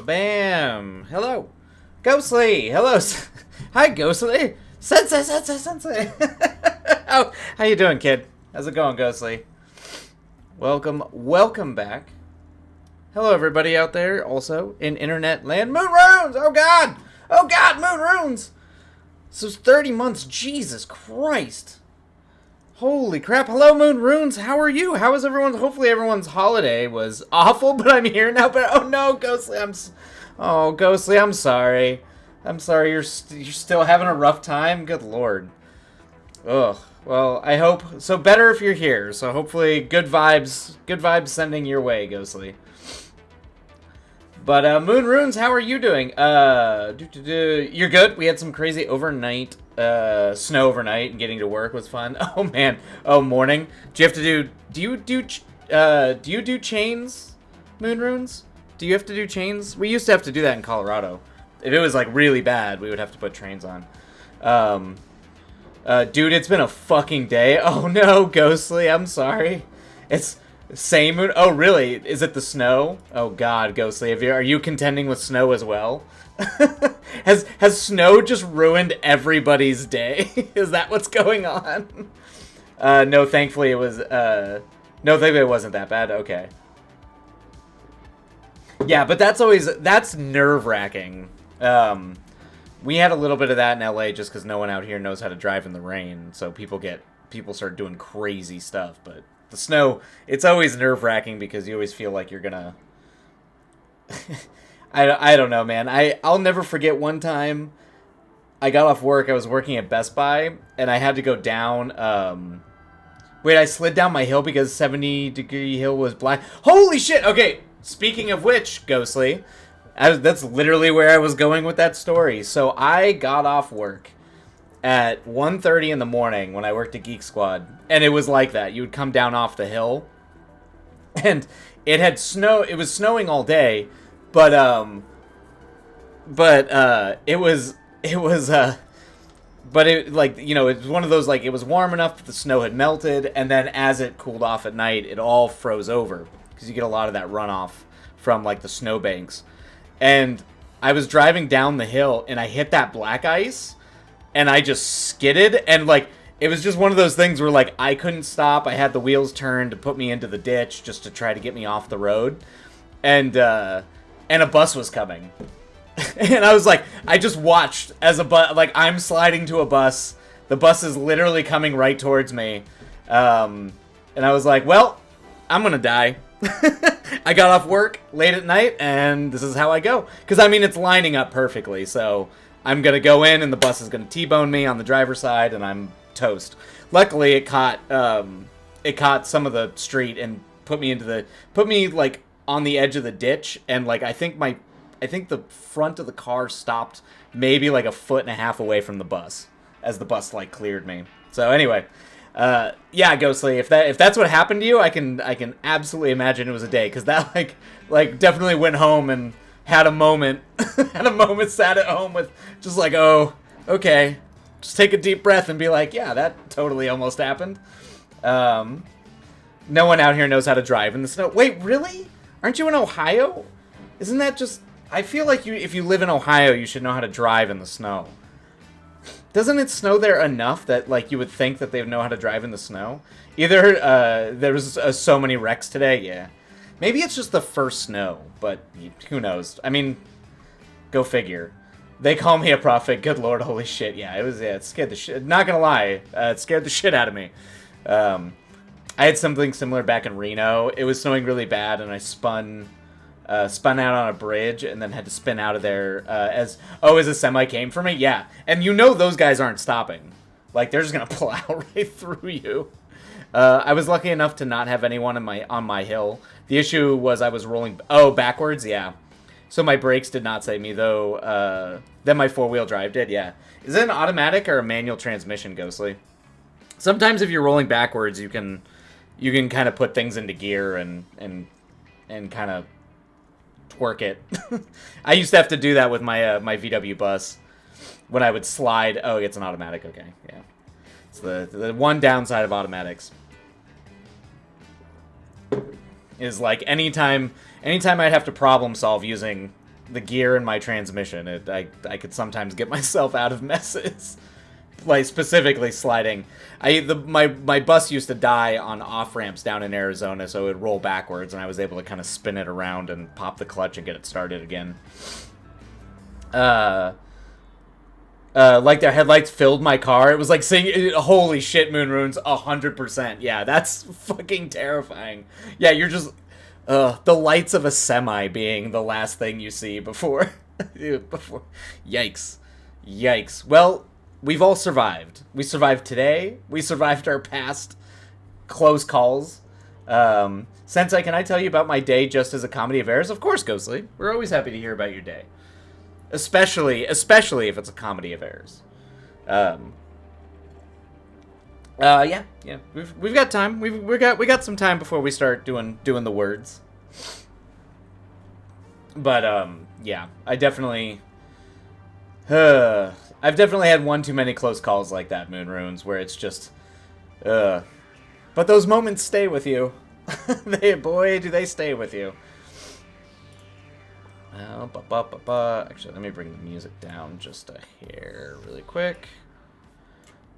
Bam! Hello! Ghostly! Hello! Hi, Ghostly! Sensei! How you doing, kid? How's it going, Ghostly? Welcome back. Hello, everybody out there, also, in internet land. Moon runes! Oh, God! Oh, God, moon runes! So it's 30 months. Jesus Christ. Holy crap. Hello, Moon Runes. How are you? How is everyone? Hopefully everyone's holiday was awful, but I'm here now. But oh no, Ghostly, Ghostly, I'm sorry. I'm sorry you're still having a rough time. Good lord. Ugh. Well, I hope so. Better if you're here. So hopefully good vibes sending your way, Ghostly. But Moon Runes, how are you doing? You're good. We had some crazy overnight snow overnight, and getting to work was fun. Oh man. Oh, morning. Do you have to do? Do you do chains, Moon Runes? Do you have to do chains? We used to have to do that in Colorado. If it was like really bad, we would have to put trains on. Dude, it's been a fucking day. Oh no, Ghostly, I'm sorry. It's same moon. Oh really? Is it the snow? Oh god, Ghostly, are you contending with snow as well? Has snow just ruined everybody's day? Is that what's going on? No, thankfully it was. No, thankfully it wasn't that bad. Okay. Yeah, but that's nerve-wracking. We had a little bit of that in LA just because no one out here knows how to drive in the rain, so people start doing crazy stuff. But the snow, it's always nerve-wracking because you always feel like you're gonna. I don't know, man. I'll never forget one time I got off work. I was working at Best Buy, and I had to go down. I slid down my hill because 70-degree hill was black. Holy shit! Okay, speaking of which, Ghostly, that's literally where I was going with that story. So I got off work at 1:30 in the morning when I worked at Geek Squad, and it was like that. You would come down off the hill, and it had snow. It was snowing all day. But it was like, you know, it was one of those, like, it was warm enough that the snow had melted, and then as it cooled off at night, it all froze over, because you get a lot of that runoff from, like, the snowbanks. And I was driving down the hill, and I hit that black ice, and I just skidded, and, like, it was just one of those things where, like, I couldn't stop. I had the wheels turned to put me into the ditch just to try to get me off the road. And a bus was coming. And I was like, I just watched as I'm sliding to a bus. The bus is literally coming right towards me. And I was like, well, I'm gonna die. I got off work late at night, and this is how I go. Because, I mean, it's lining up perfectly, so I'm gonna go in, and the bus is gonna T-bone me on the driver's side, and I'm toast. Luckily, it caught some of the street and put me like on the edge of the ditch, and like I think the front of the car stopped maybe like a foot and a half away from the bus as the bus like cleared me. So anyway, yeah, Ghostly, if that's what happened to you, I can absolutely imagine it was a day, because that like definitely went home and had a moment sat at home with just like, oh, okay, just take a deep breath and be like, yeah, that totally almost happened. No one out here knows how to drive in the snow. Wait, really? Aren't you in Ohio? Isn't that just... I feel like if you live in Ohio, you should know how to drive in the snow. Doesn't it snow there enough that, like, you would think that they would know how to drive in the snow? Either, there was so many wrecks today, yeah. Maybe it's just the first snow, but who knows? I mean, go figure. They call me a prophet, good lord, holy shit, yeah, it scared the shit... Not gonna lie, it scared the shit out of me. I had something similar back in Reno. It was snowing really bad, and I spun out on a bridge and then had to spin out of there as a semi came for me. Yeah, and you know those guys aren't stopping. Like, they're just gonna plow right through you. I was lucky enough to not have anyone on my hill. The issue was I was rolling backwards. Yeah, so my brakes did not save me though. Then my 4-wheel drive did. Yeah, is it an automatic or a manual transmission, Ghostly? Sometimes if you're rolling backwards, you can kind of put things into gear and kind of twerk it. I used to have to do that with my my VW bus when I would slide. Oh, it's an automatic. Okay, yeah. It's the one downside of automatics is like anytime I'd have to problem solve using the gear in my transmission. I could sometimes get myself out of messes. Like, specifically sliding. My bus used to die on off-ramps down in Arizona, so it would roll backwards, and I was able to kind of spin it around and pop the clutch and get it started again. Like their headlights filled my car. It was like saying, holy shit, Moonrunes, 100%. Yeah, that's fucking terrifying. Yeah, you're just, the lights of a semi being the last thing you see before, yikes. Well, we've all survived. We survived today. We survived our past close calls. Sensei, can I tell you about my day just as a comedy of errors? Of course, Ghostly. We're always happy to hear about your day. Especially if it's a comedy of errors. Yeah. We've got time. We got some time before we start doing the words. But yeah, I've definitely had one too many close calls like that, Moonrunes, where it's just but those moments stay with you. Boy, do they stay with you. Actually, let me bring the music down just a hair really quick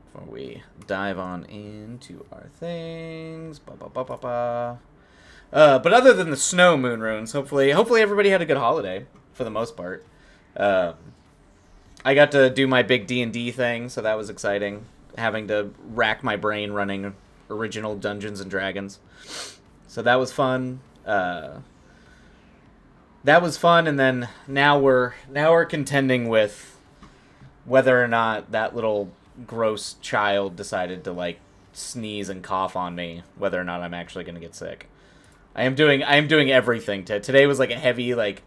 before we dive on into our things. But other than the snow, Moonrunes, hopefully everybody had a good holiday for the most part. I got to do my big D&D thing, so that was exciting. Having to rack my brain running original Dungeons and Dragons, so that was fun. That was fun, and then now we're contending with whether or not that little gross child decided to like sneeze and cough on me, whether or not I'm actually going to get sick. I am doing everything. Today was like a heavy like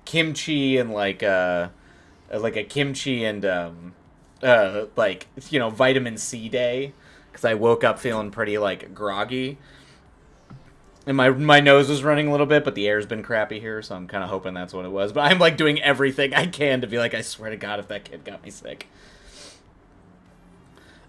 kimchi and like a kimchi and like, you know, vitamin C day, because I woke up feeling pretty like groggy. And my nose was running a little bit, but the air's been crappy here, so I'm kind of hoping that's what it was. But I'm, like, doing everything I can to be like, I swear to God, if that kid got me sick.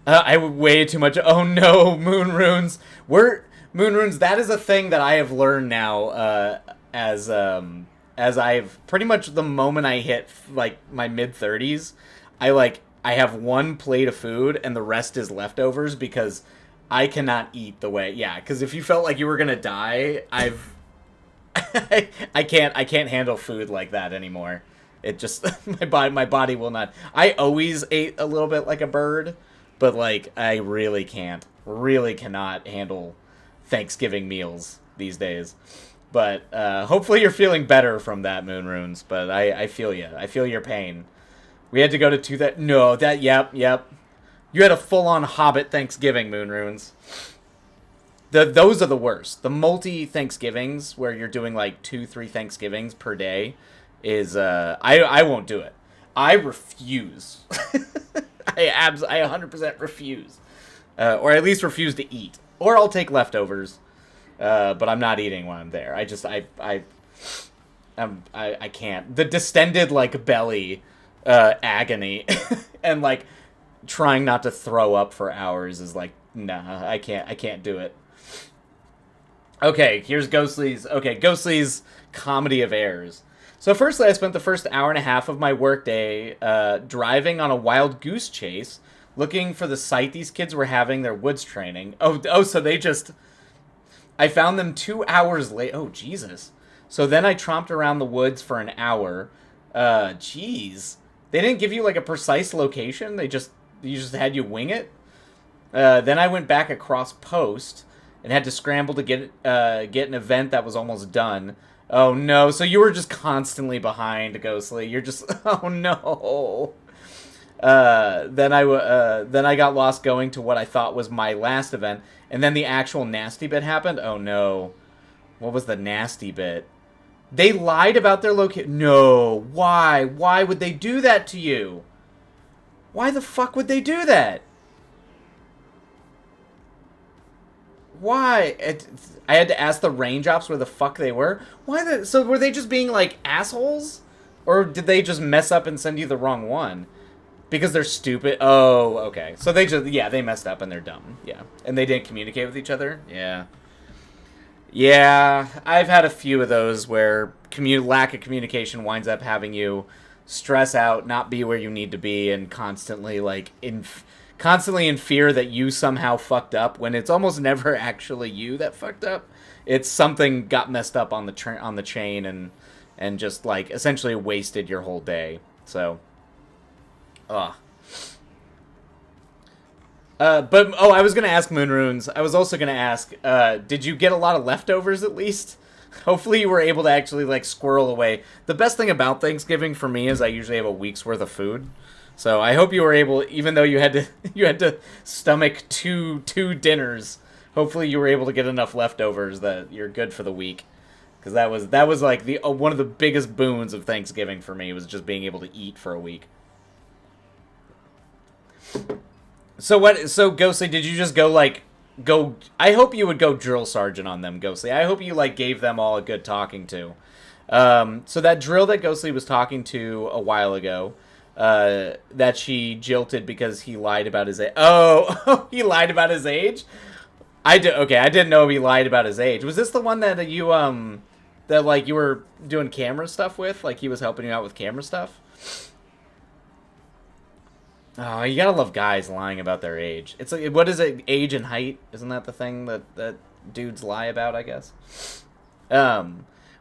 I waited too much. Oh, no, Moonrunes. Moonrunes, that is a thing that I have learned now, as I've, pretty much the moment I hit, like, my mid-30s, I have one plate of food, and the rest is leftovers, because I cannot eat the way, yeah, because if you felt like you were gonna die, I can't handle food like that anymore. It just, my body will not. I always ate a little bit like a bird, but like, I really cannot handle Thanksgiving meals these days. But hopefully you're feeling better from that, Moonrunes, but I feel you. I feel your pain. We had to go to that, no, that, yep. You had a full-on Hobbit Thanksgiving, Moonrunes. Those are the worst. The multi-Thanksgivings, where you're doing like 2-3 Thanksgivings per day, is, I won't do it. I refuse. I 100% refuse. Or at least refuse to eat. Or I'll take leftovers. But I'm not eating when I'm there. I can't. The distended, like, belly, agony, and, like, trying not to throw up for hours is like, nah, I can't do it. Okay, here's Ghostly's comedy of errors. So firstly, I spent the first hour and a half of my workday driving on a wild goose chase, looking for the site these kids were having their woods training. So I found them 2 hours late. Oh, Jesus. So then I tromped around the woods for an hour. Jeez. They didn't give you, like, a precise location? You just had you wing it? Then I went back across post and had to scramble to get an event that was almost done. Oh, no. So you were just constantly behind, Ghostly. You're just... Oh, no. Then I got lost going to what I thought was my last event, and then the actual nasty bit happened? Oh, no. What was the nasty bit? They lied about their location. No. Why? Why would they do that to you? Why the fuck would they do that? Why? I had to ask the range ops where the fuck they were. So were they just being like assholes? Or did they just mess up and send you the wrong one? Because they're stupid? Oh, okay. So they messed up and they're dumb. Yeah. And they didn't communicate with each other? Yeah. Yeah, I've had a few of those where lack of communication winds up having you stress out, not be where you need to be, and constantly like constantly in fear that you somehow fucked up when it's almost never actually you that fucked up. It's something got messed up on the chain and just like essentially wasted your whole day. So, ugh. But I was gonna ask Moonrunes. I was also gonna ask, did you get a lot of leftovers at least? Hopefully you were able to actually like squirrel away. The best thing about Thanksgiving for me is I usually have a week's worth of food. So I hope you were able, even though you had to stomach two dinners. Hopefully you were able to get enough leftovers that you're good for the week. Because that was like the one of the biggest boons of Thanksgiving for me was just being able to eat for a week. So Ghostly, did you just go I hope you would go drill sergeant on them, Ghostly. I hope you like gave them all a good talking to. So that drill that Ghostly was talking to a while ago, that she jilted because he lied about his age. Oh, he lied about his age? Okay, I didn't know he lied about his age. Was this the one that you that like you were doing camera stuff with? Like he was helping you out with camera stuff? Oh, you gotta love guys lying about their age. It's like, what is it? Age and height? Isn't that the thing that dudes lie about, I guess?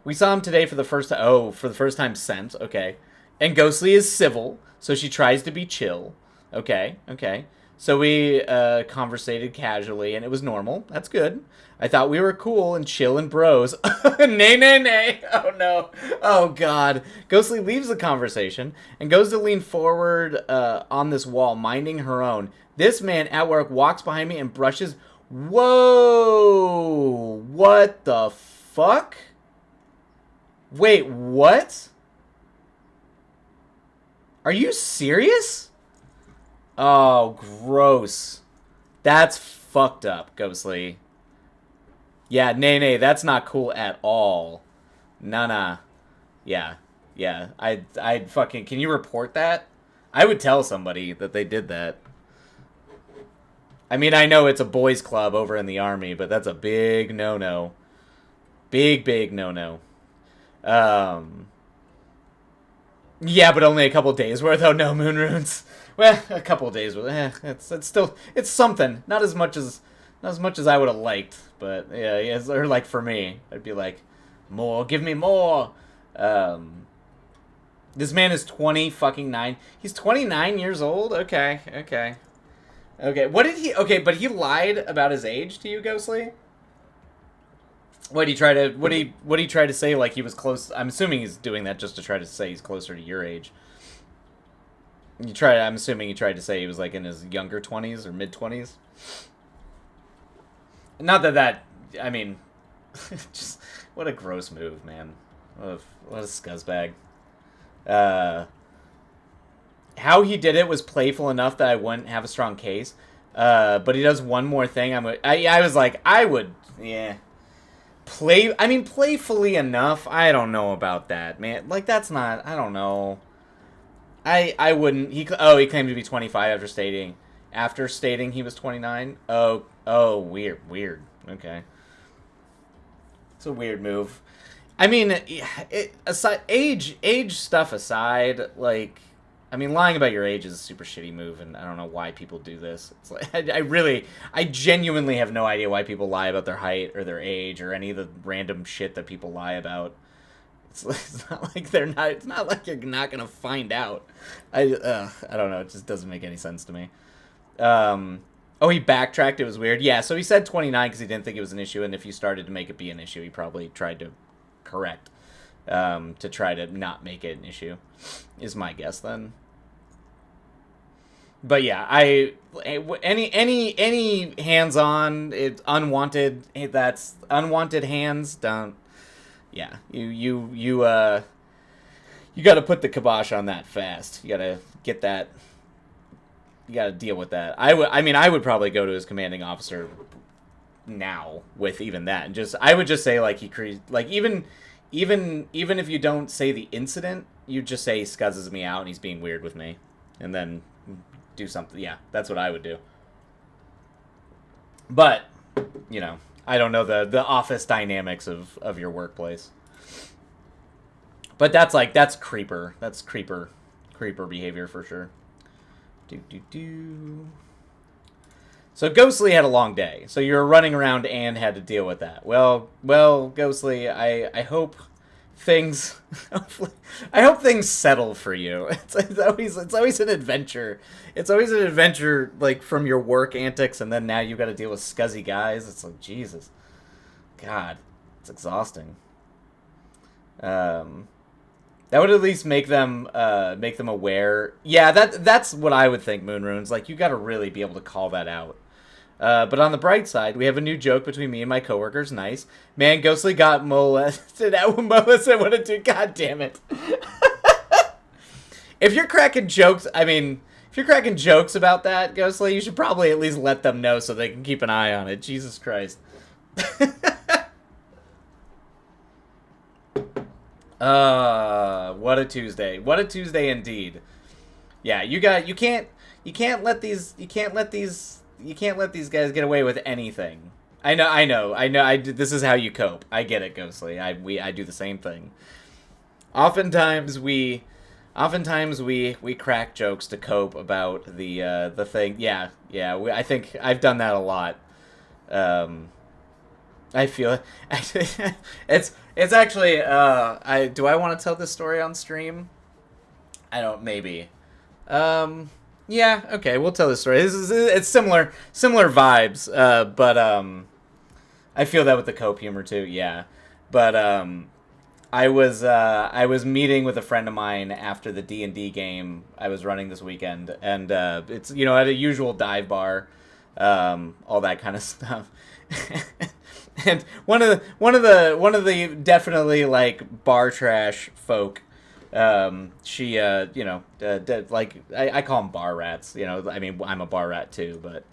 We saw him today for the first time. Oh, for the first time since. Okay. And Ghostly is civil, so she tries to be chill. Okay. So we conversated casually, and it was normal. That's good. I thought we were cool and chill and bros. Nay. Oh, no. Oh, God. Ghostly leaves the conversation and goes to lean forward on this wall, minding her own. This man at work walks behind me and brushes. Whoa. What the fuck? Wait, what? Are you serious? Oh, gross. That's fucked up, Ghostly. Yeah, nay, that's not cool at all. Nah. Yeah. I'd fucking... Can you report that? I would tell somebody that they did that. I mean, I know it's a boys' club over in the army, but that's a big no-no. Big no-no. Yeah, but only a couple days worth. Oh no, Moonrunes. Well, a couple days worth. It's still something. Not as much as I would have liked, but yeah, or like for me, I'd be like, more, give me more. This man is 29. He's 29 years old. Okay. What did he? Okay, but he lied about his age to you, Ghostly. What did he try to say? Like he was close. I'm assuming he's doing that just to try to say he's closer to your age. I'm assuming he tried to say he was like in his younger 20s or mid 20s. Not that. I mean, just what a gross move, man. What a scuzzbag. How he did it was playful enough that I wouldn't have a strong case. But he does one more thing. I was like, I would, yeah. Playfully enough. I don't know about that, man. Like, that's not... I don't know. I wouldn't... He claimed to be 25 after stating he was 29. Oh, weird. Okay. It's a weird move. I mean, age stuff aside, like... I mean, lying about your age is a super shitty move, and I don't know why people do this. It's like I genuinely have no idea why people lie about their height or their age or any of the random shit that people lie about. It's not like they're not. It's not like you're not gonna find out. I don't know. It just doesn't make any sense to me. He backtracked. It was weird. Yeah. So he said 29 because he didn't think it was an issue, and if you started to make it be an issue, he probably tried to correct. To try to not make it an issue, is my guess then. But yeah, any hands-on, unwanted, that's unwanted hands, don't. Yeah, you got to put the kibosh on that fast. You got to get that. You got to deal with that. I would probably go to his commanding officer now with even that, and I would just say like even if you don't say the incident, you just say he scuzzes me out and he's being weird with me. And then do something. Yeah, that's what I would do. But, I don't know the office dynamics of your workplace. But that's creeper. That's creeper behavior for sure. Do do do. So Ghostly had a long day. So you were running around and had to deal with that. Well, Ghostly, I hope things I hope things settle for you. It's always an adventure. It's always an adventure like from your work antics, and then now you've got to deal with scuzzy guys. It's like Jesus, God, it's exhausting. That would at least make them aware. Yeah, that's what I would think. Moonrunes, like you got to really be able to call that out. But on the bright side, we have a new joke between me and my coworkers. Nice. Man, Ghostly got molested at Melissa. What a dude. God damn it. If you're cracking jokes, if you're cracking jokes about that, Ghostly, you should probably at least let them know so they can keep an eye on it. Jesus Christ. What a Tuesday. What a Tuesday indeed. Yeah, you can't let these guys get away with anything. I know. This is how you cope. I get it, Ghostly. I do the same thing. Oftentimes we crack jokes to cope about the thing. Yeah. I think I've done that a lot. I feel it's actually do I want to tell this story on stream? I don't, maybe. Yeah, okay, we'll tell this story. It's similar vibes, but I feel that with the cope humor too. Yeah, but I was meeting with a friend of mine after the D&D game I was running this weekend, and it's at a usual dive bar, all that kind of stuff. And one of the definitely like bar trash folk. She like I call them bar rats. I'm a bar rat too, but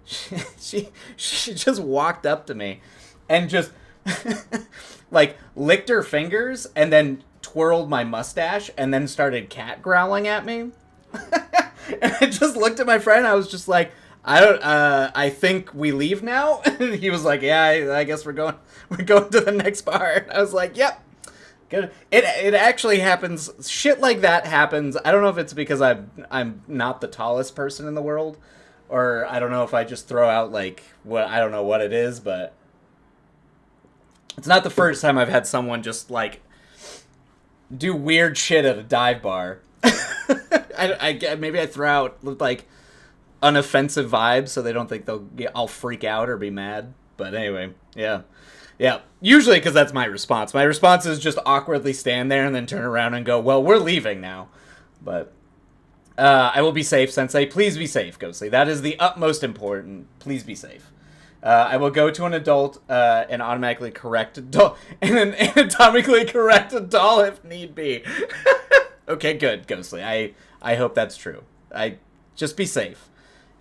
she just walked up to me and just like licked her fingers and then twirled my mustache and then started cat growling at me. And I just looked at my friend. I was just like, I think we leave now. He was like, yeah, I guess we're going to the next bar. I was like, yep. Good. It actually happens. Shit like that happens. I don't know if it's because I'm not the tallest person in the world, or I don't know if I just throw out like I don't know what it is, but it's not the first time I've had someone just like do weird shit at a dive bar. Maybe I throw out like unoffensive vibes so they don't think I'll freak out or be mad. But anyway, yeah. Usually because that's my response. My response is just awkwardly stand there and then turn around and go, well, we're leaving now. But I will be safe, Sensei. Please be safe, Ghostly. That is the utmost important. Please be safe. I will go to an adult and automatically correct a doll and then anatomically correct a doll if need be. Okay, good, Ghostly. I hope that's true. Just be safe.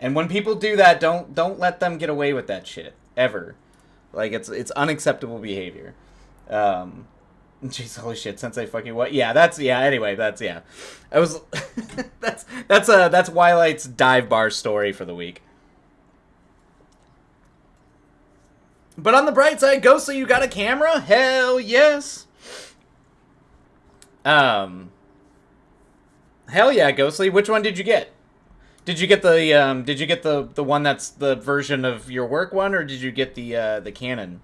And when people do that, don't let them get away with that shit ever. Like it's unacceptable behavior. Jeez, holy shit, Sensei fucking what? Yeah, anyway, I was that's Wilight's dive bar story for the week. But on the bright side, Ghostly, you got a camera? Hell yes. Hell yeah, Ghostly. Which one did you get? Did you get the one that's the version of your work one, or did you get the Canon?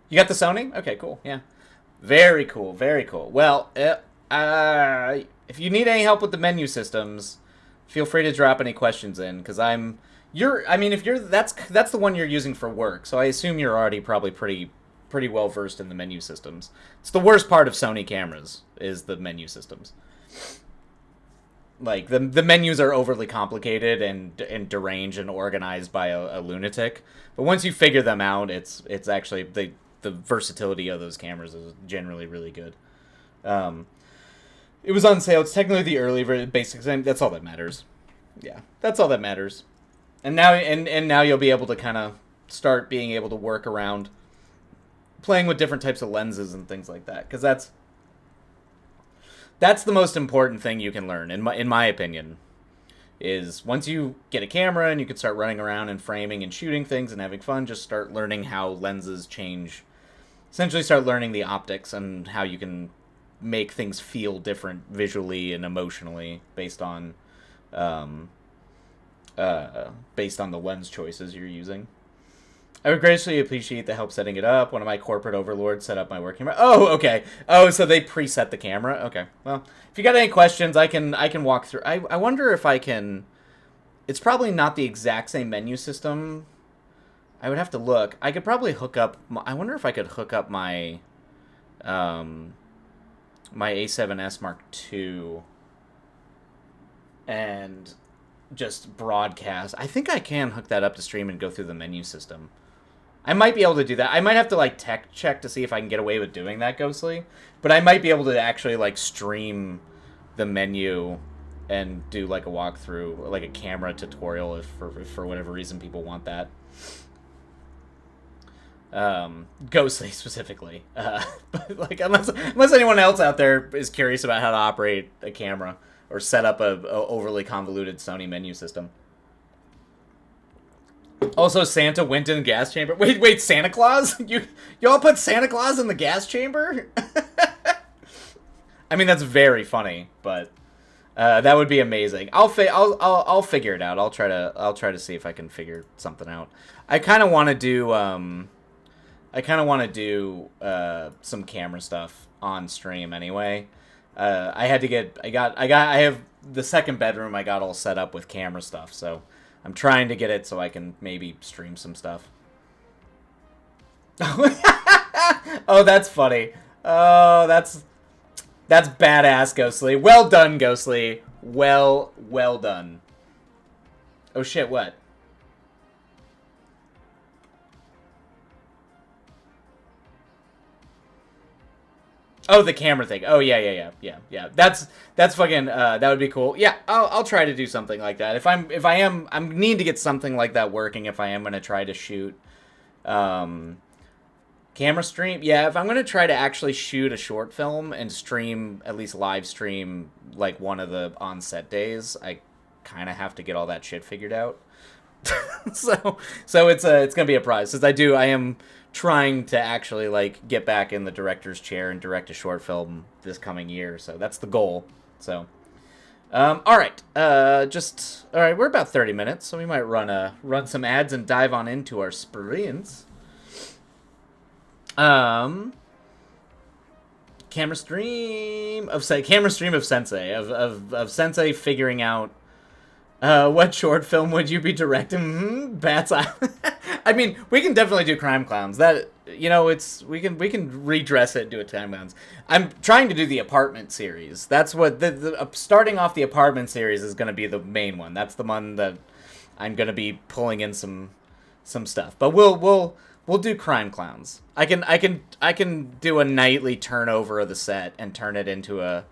You got the Sony? Okay, cool. Yeah. Very cool. Very cool. Well, if you need any help with the menu systems, feel free to drop any questions in, because that's the one you're using for work, so I assume you're already probably pretty well versed in the menu systems. It's the worst part of Sony cameras is the menu systems. Like, the menus are overly complicated and deranged and organized by a lunatic. But once you figure them out, it's actually the versatility of those cameras is generally really good. It was on sale. It's technically the early basic. That's all that matters. Yeah, that's all that matters. And now you'll be able to kind of start being able to work around playing with different types of lenses and things like that, because that's the most important thing you can learn, in my opinion, is once you get a camera and you can start running around and framing and shooting things and having fun, just start learning how lenses change essentially start learning the optics and how you can make things feel different visually and emotionally um, based on the lens choices you're using. I would graciously appreciate the help setting it up. One of my corporate overlords set up my work camera. Oh, okay. Oh, so they preset the camera. Okay. Well, if you got any questions, I can walk through. I wonder if I can. It's probably not the exact same menu system. I would have to look. I could probably hook up. I wonder if I could hook up my my A7S Mark II and just broadcast. I think I can hook that up to stream and go through the menu system. I might be able to do that. I might have to like tech check to see if I can get away with doing that, Ghostly. But I might be able to actually like stream the menu and do like a walkthrough, like a camera tutorial if for whatever reason people want that. Ghostly specifically. But like unless anyone else out there is curious about how to operate a camera or set up a overly convoluted Sony menu system. Also, Santa went in the gas chamber. Wait, Santa Claus? Y'all put Santa Claus in the gas chamber? I mean, that's very funny, but that would be amazing. I'll figure it out. I'll try to see if I can figure something out. I kind of want to do some camera stuff on stream anyway. I have the second bedroom I got all set up with camera stuff, so I'm trying to get it so I can maybe stream some stuff. Oh, that's funny. Oh, that's badass, Ghostly. Well done, Ghostly. Well done. Oh shit, what? Oh, the camera thing. Oh, yeah. That's fucking. That would be cool. Yeah, I'll try to do something like that. I need to get something like that working. If I am gonna try to shoot, camera stream. Yeah, if I'm gonna try to actually shoot a short film and stream, at least live stream like one of the on-set days, I kind of have to get all that shit figured out. so it's gonna be a prize since I am trying to actually like get back in the director's chair and direct a short film this coming year, so that's the goal. So all right, we're about 30 minutes, so we might run some ads and dive on into our sprints. Camera stream of Sensei of Sensei figuring out what short film would you be directing? Bats Island. I mean, we can definitely do Crime Clowns. That, you know, we can redress it and do it Crime Clowns. I'm trying to do the Apartment series. That's what the starting off the Apartment series is going to be the main one. That's the one that I'm going to be pulling in some stuff. But we'll do Crime Clowns. I can do a nightly turnover of the set and turn it into a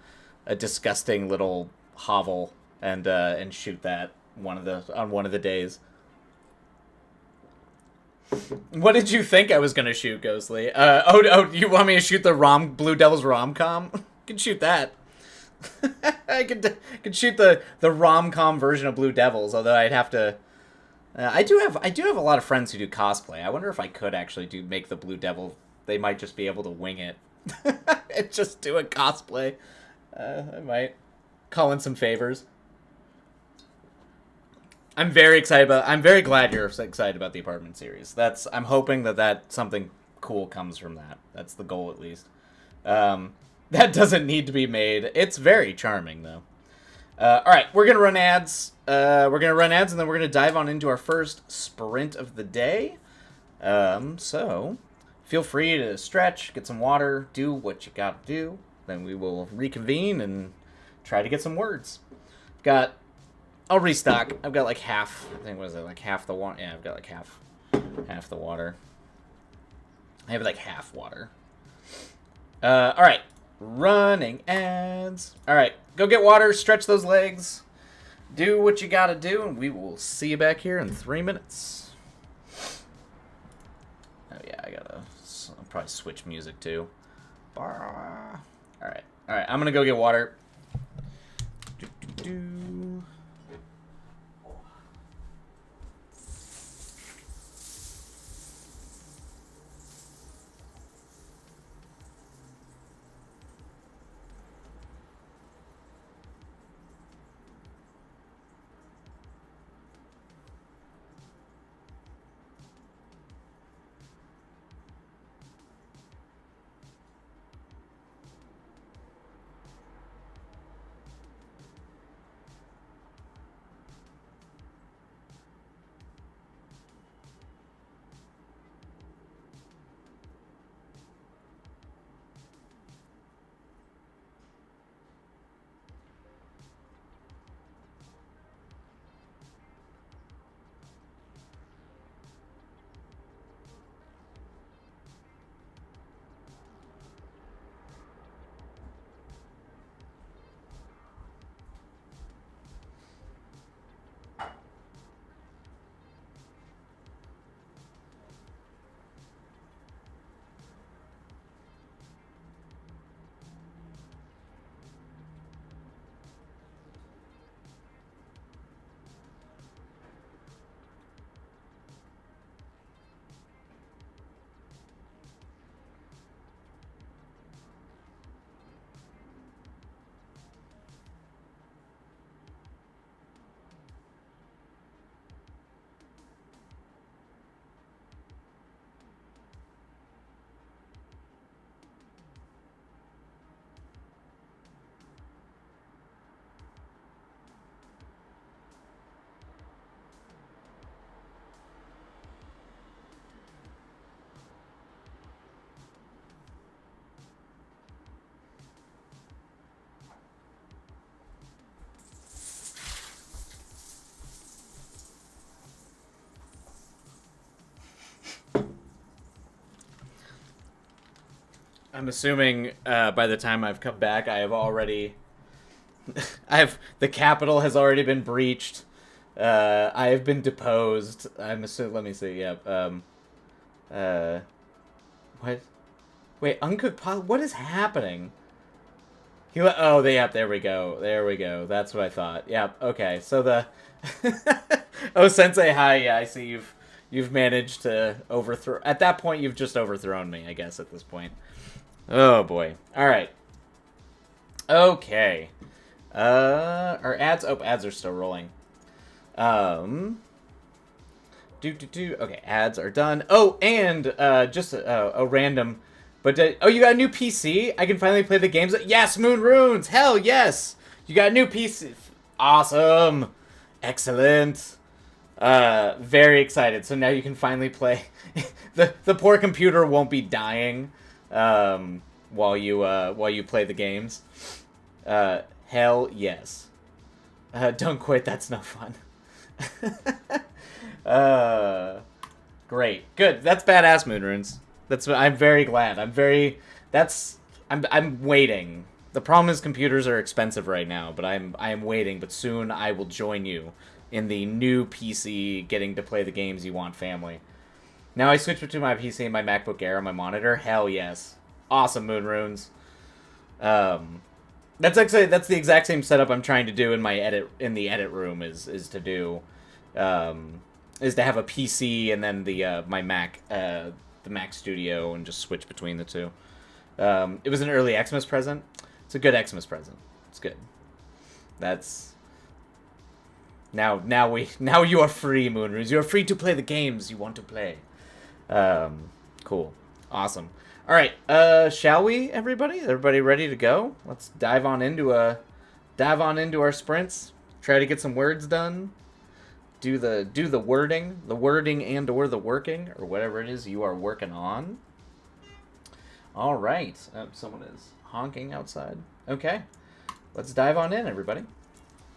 disgusting little hovel and shoot that on one of the days. What did you think I was gonna shoot, Ghostly? You want me to shoot the Blue Devils rom-com? I can shoot that. I could shoot the rom-com version of Blue Devils, although I'd have to. I do have a lot of friends who do cosplay. I wonder if I could actually make the Blue Devil. They might just be able to wing it and just do a cosplay. I might call in some favors. I'm very glad you're excited about the Apartment series. I'm hoping that something cool comes from that. That's the goal, at least. That doesn't need to be made. It's very charming, though. All right, we're gonna run ads. And then we're gonna dive on into our first sprint of the day. So feel free to stretch, get some water, do what you gotta do. Then we will reconvene and try to get some words. I'll restock. I've got like half. I think, what is it, like half the water? Yeah, I've got like half the water. I have like half water. All right, running ads. All right, go get water, stretch those legs, do what you gotta do, and we will see you back here in 3 minutes. Oh yeah, I'll probably switch music too. All right, I'm gonna go get water. I'm assuming by the time I've come back, I have already. The capital has already been breached. I have been deposed. I'm assuming. Let me see. Yep. What? Wait, uncooked pot. What is happening? Oh, yep. There we go. There we go. That's what I thought. Yep. Okay. So the. Oh, Sensei, hi. Yeah, I see you've managed to overthrow. At that point, you've just overthrown me. I guess at this point. Oh boy. All right. Okay. Our ads. Oh, ads are still rolling. Okay, ads are done. Oh, and just a random. But oh, you got a new PC? I can finally play the games. Yes, Moon Runes. Hell yes. You got a new PC. Awesome. Excellent. Very excited. So now you can finally play. the poor computer won't be dying while you play the games. Hell yes. Don't quit. That's no fun. Great. Good. That's badass, Moon Runes. I'm very glad. I'm waiting. The problem is computers are expensive right now, but I am waiting, but soon I will join you in the new PC getting to play the games you want family. Now I switch between my PC and my MacBook Air on my monitor. Hell yes. Awesome, Moon Runes. That's the exact same setup I'm trying to do in the edit room is to do is to have a PC and then the my Mac the Mac Studio and just switch between the two. It was an early Xmas present. It's a good Xmas present. It's good. That's now you are free, Moon Runes. You are free to play the games you want to play. Cool. Awesome. All right, shall we, everybody? Everybody ready to go? Let's dive on into our sprints. Try to get some words done. Do the wording and or the working, or whatever it is you are working on. All right. Someone is honking outside. Okay. Let's dive on in, everybody.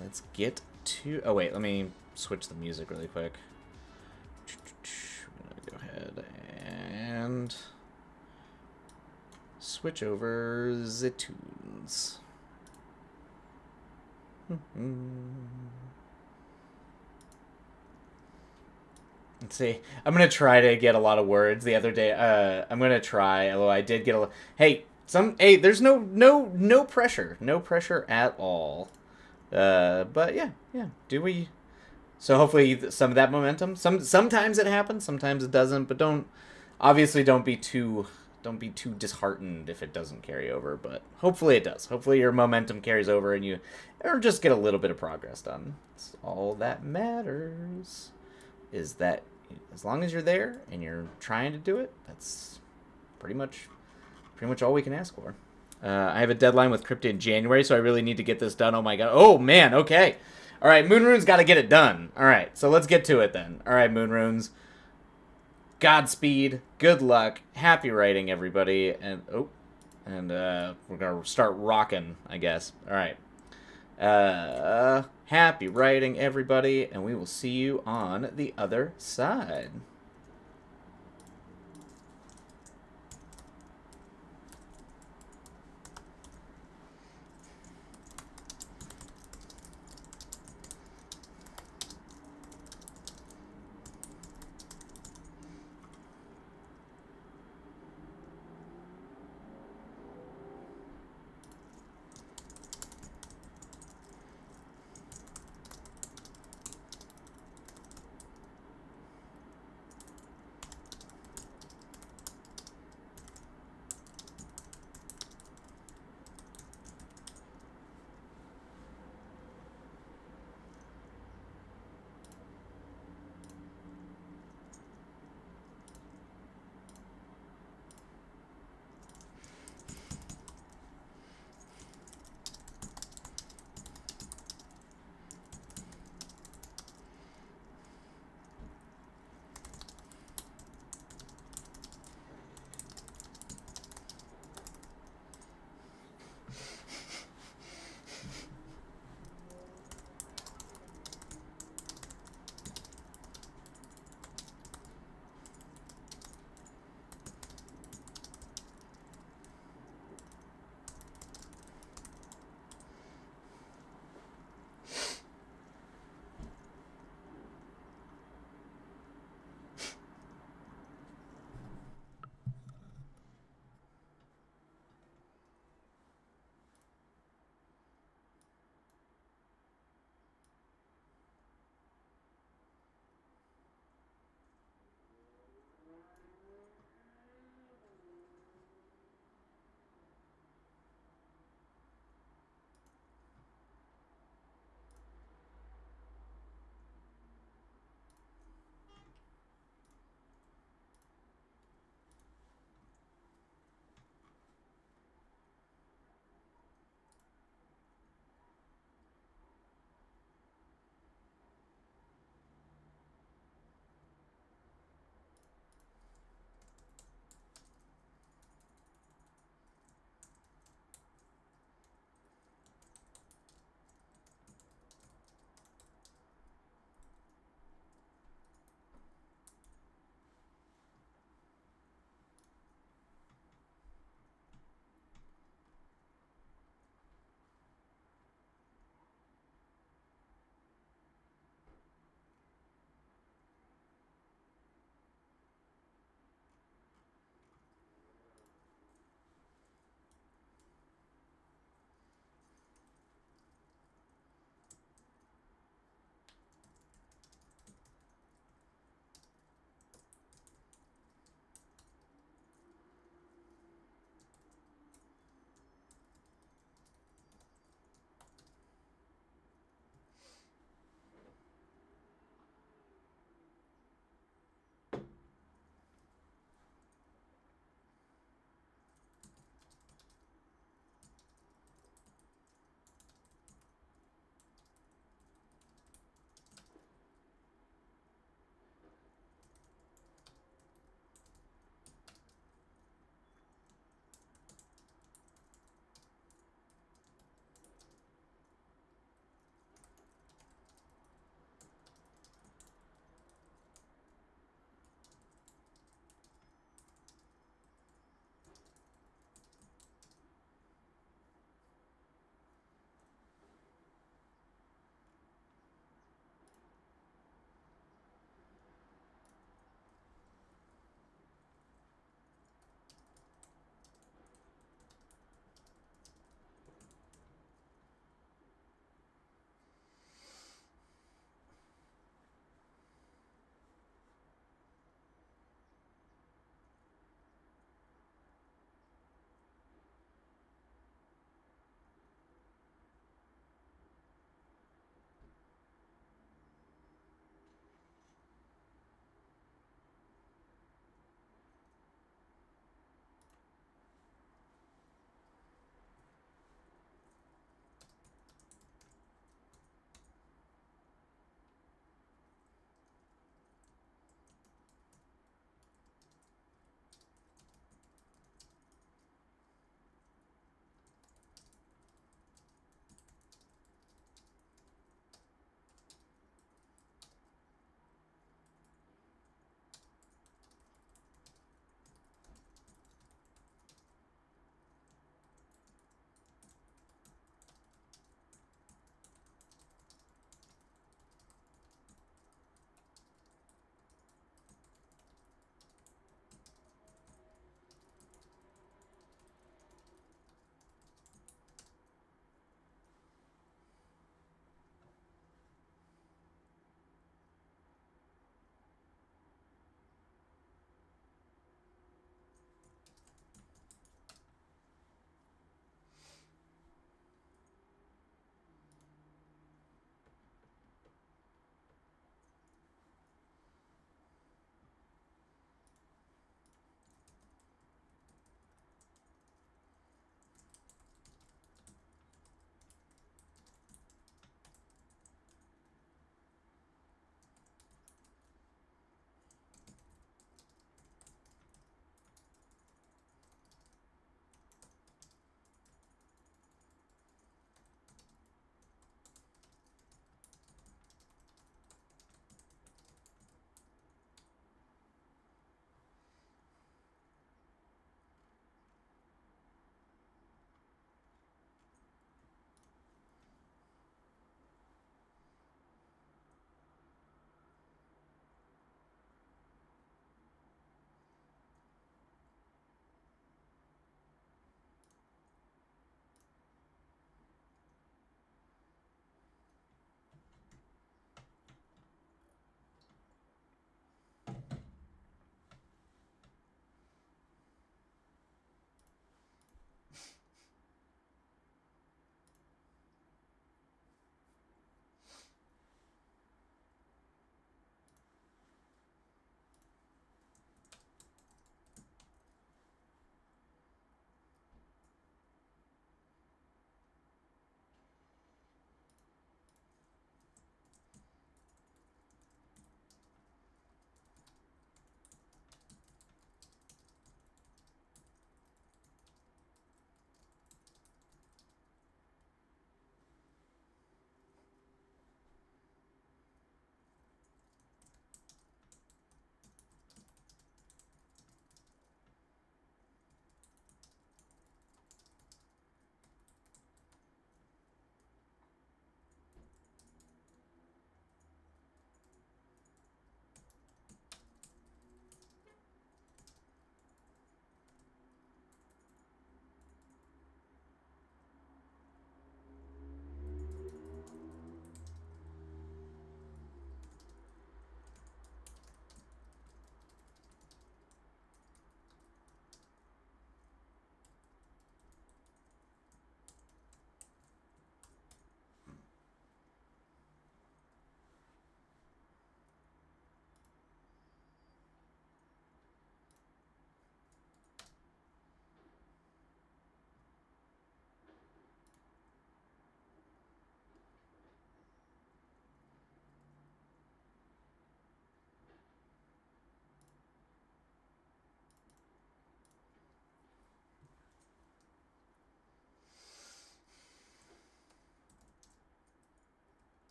Let's get to... Oh, wait. Let me switch the music really quick. I'm going to go ahead and... switch over the tunes. Let's see. I'm gonna try to get a lot of words. The other day, I'm gonna try. Although I did get a. Hey, there's no pressure. No pressure at all. But yeah. Do we? So hopefully some of that momentum. Sometimes it happens. Sometimes it doesn't. But don't be too disheartened if it doesn't carry over, but hopefully it does. Hopefully your momentum carries over and you or just get a little bit of progress done. It's all that matters is that as long as you're there and you're trying to do it, that's pretty much all we can ask for. I have a deadline with Cryptid in January, so I really need to get this done. Oh my god. Oh man, okay. All right, Moon Runes got to get it done. All right, so let's get to it then. All right, Moon Runes. Godspeed, good luck, happy writing, everybody, and we're gonna start rocking, I guess. All right, happy writing, everybody, and we will see you on the other side.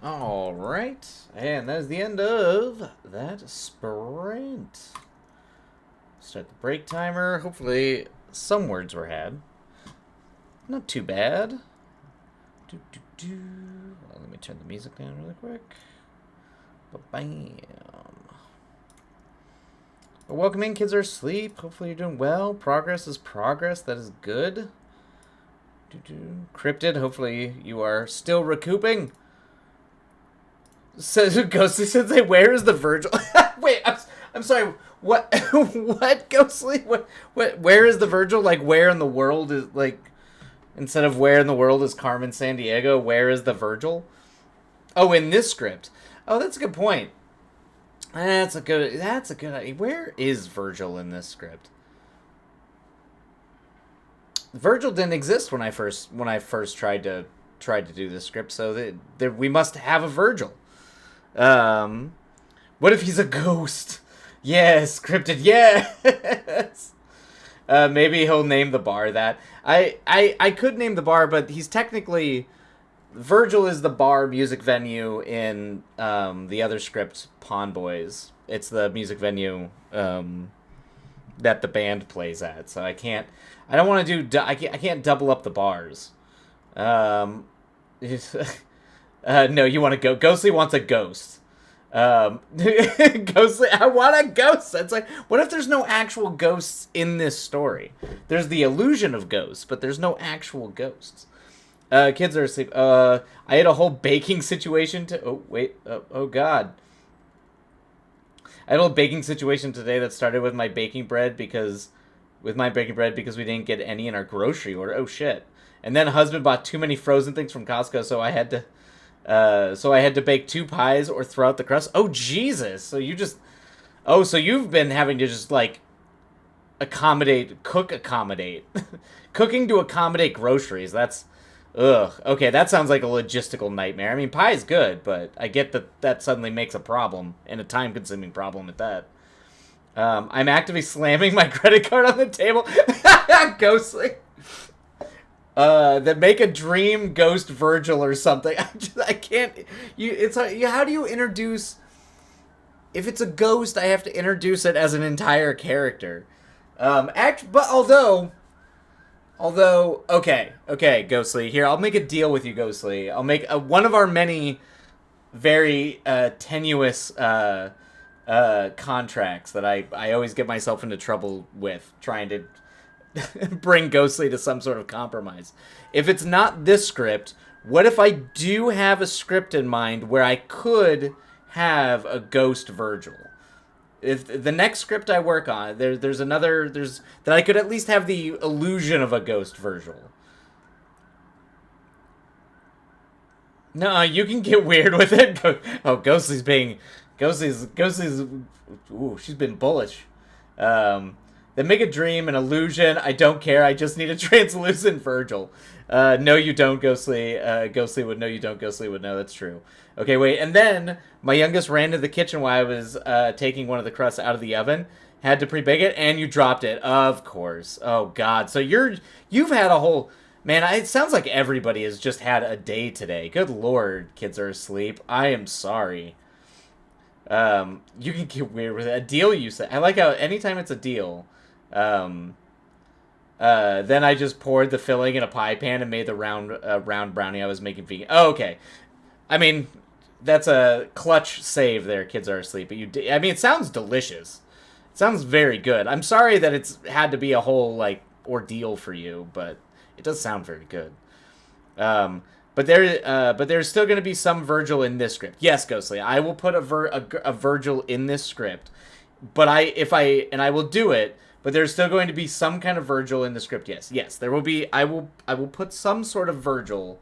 Alright, and that is the end of that sprint. Start the break timer. Hopefully some words were had. Not too bad. Well, let me turn the music down really quick. Bam. But welcome in, kids are asleep. Hopefully you're doing well. Progress is progress. That is good. Cryptid, hopefully you are still recouping. Says Ghostly Sensei, where is the Virgil? Wait, I'm sorry. What? What, Ghostly? What? Where is the Virgil? Like, where in the world is, like, instead of where in the world is Carmen Sandiego, where is the Virgil? Oh, in this script. Oh, that's a good point. That's a good idea. Where is Virgil in this script? Virgil didn't exist when I first tried to do this script, so we must have a Virgil. What if he's a ghost? Yes, Cryptid, yes! Maybe he'll name the bar that. I could name the bar, but he's technically... Virgil is the bar music venue in the other script, Pawn Boys. It's the music venue that the band plays at, so I can't double up the bars. No, you want to go. Ghostly wants a ghost. Ghostly, I want a ghost. It's like, what if there's no actual ghosts in this story? There's the illusion of ghosts, but there's no actual ghosts. Kids are asleep. I had a whole baking situation to... Oh, wait. Oh, God. I had a whole baking situation today that started with my baking bread because we didn't get any in our grocery order. Oh, shit. And then husband bought too many frozen things from Costco, so I had to bake 2 pies or throw out the crust. Oh, Jesus. So you've been having to just, like, accommodate. Cooking to accommodate groceries. That's... Ugh. Okay, that sounds like a logistical nightmare. I mean, pie is good, but I get that suddenly makes a problem, and a time-consuming problem at that. I'm actively slamming my credit card on the table. Ghostly. That make a dream ghost Virgil or something. I can't... how do you introduce... If it's a ghost, I have to introduce it as an entire character. Although, okay, Ghostly. Here, I'll make a deal with you, Ghostly. I'll make one of our many very tenuous contracts that I always get myself into trouble with, trying to bring Ghostly to some sort of compromise. If it's not this script, what if I do have a script in mind where I could have a ghost Virgil? If the next script I work on, there's that I could at least have the illusion of a ghost Virgil. No, you can get weird with it. Oh, Ghostly's, ooh, she's been bullish. Then make a dream, an illusion. I don't care. I just need a translucent Virgil. No, you don't, Ghostly. Ghostly would know. You don't, Ghostly would know. That's true. Okay, wait. And then my youngest ran to the kitchen while I was taking one of the crusts out of the oven. Had to pre-bake it, and you dropped it. Of course. Oh, God. So you've had a whole... Man, it sounds like everybody has just had a day today. Good Lord, kids are asleep. I am sorry. You can get weird with it. A deal, you say. I like how anytime it's a deal... then I just poured the filling in a pie pan and made the round brownie I was making vegan. Oh, okay. I mean, that's a clutch save there, kids are asleep. But I mean, it sounds delicious. It sounds very good. I'm sorry that it's had to be a whole, like, ordeal for you, but it does sound very good. But there's still going to be some Virgil in this script. Yes, Ghostly, I will put a Virgil in this script. But I will do it. But there's still going to be some kind of Virgil in the script. Yes, there will be. I will put some sort of Virgil.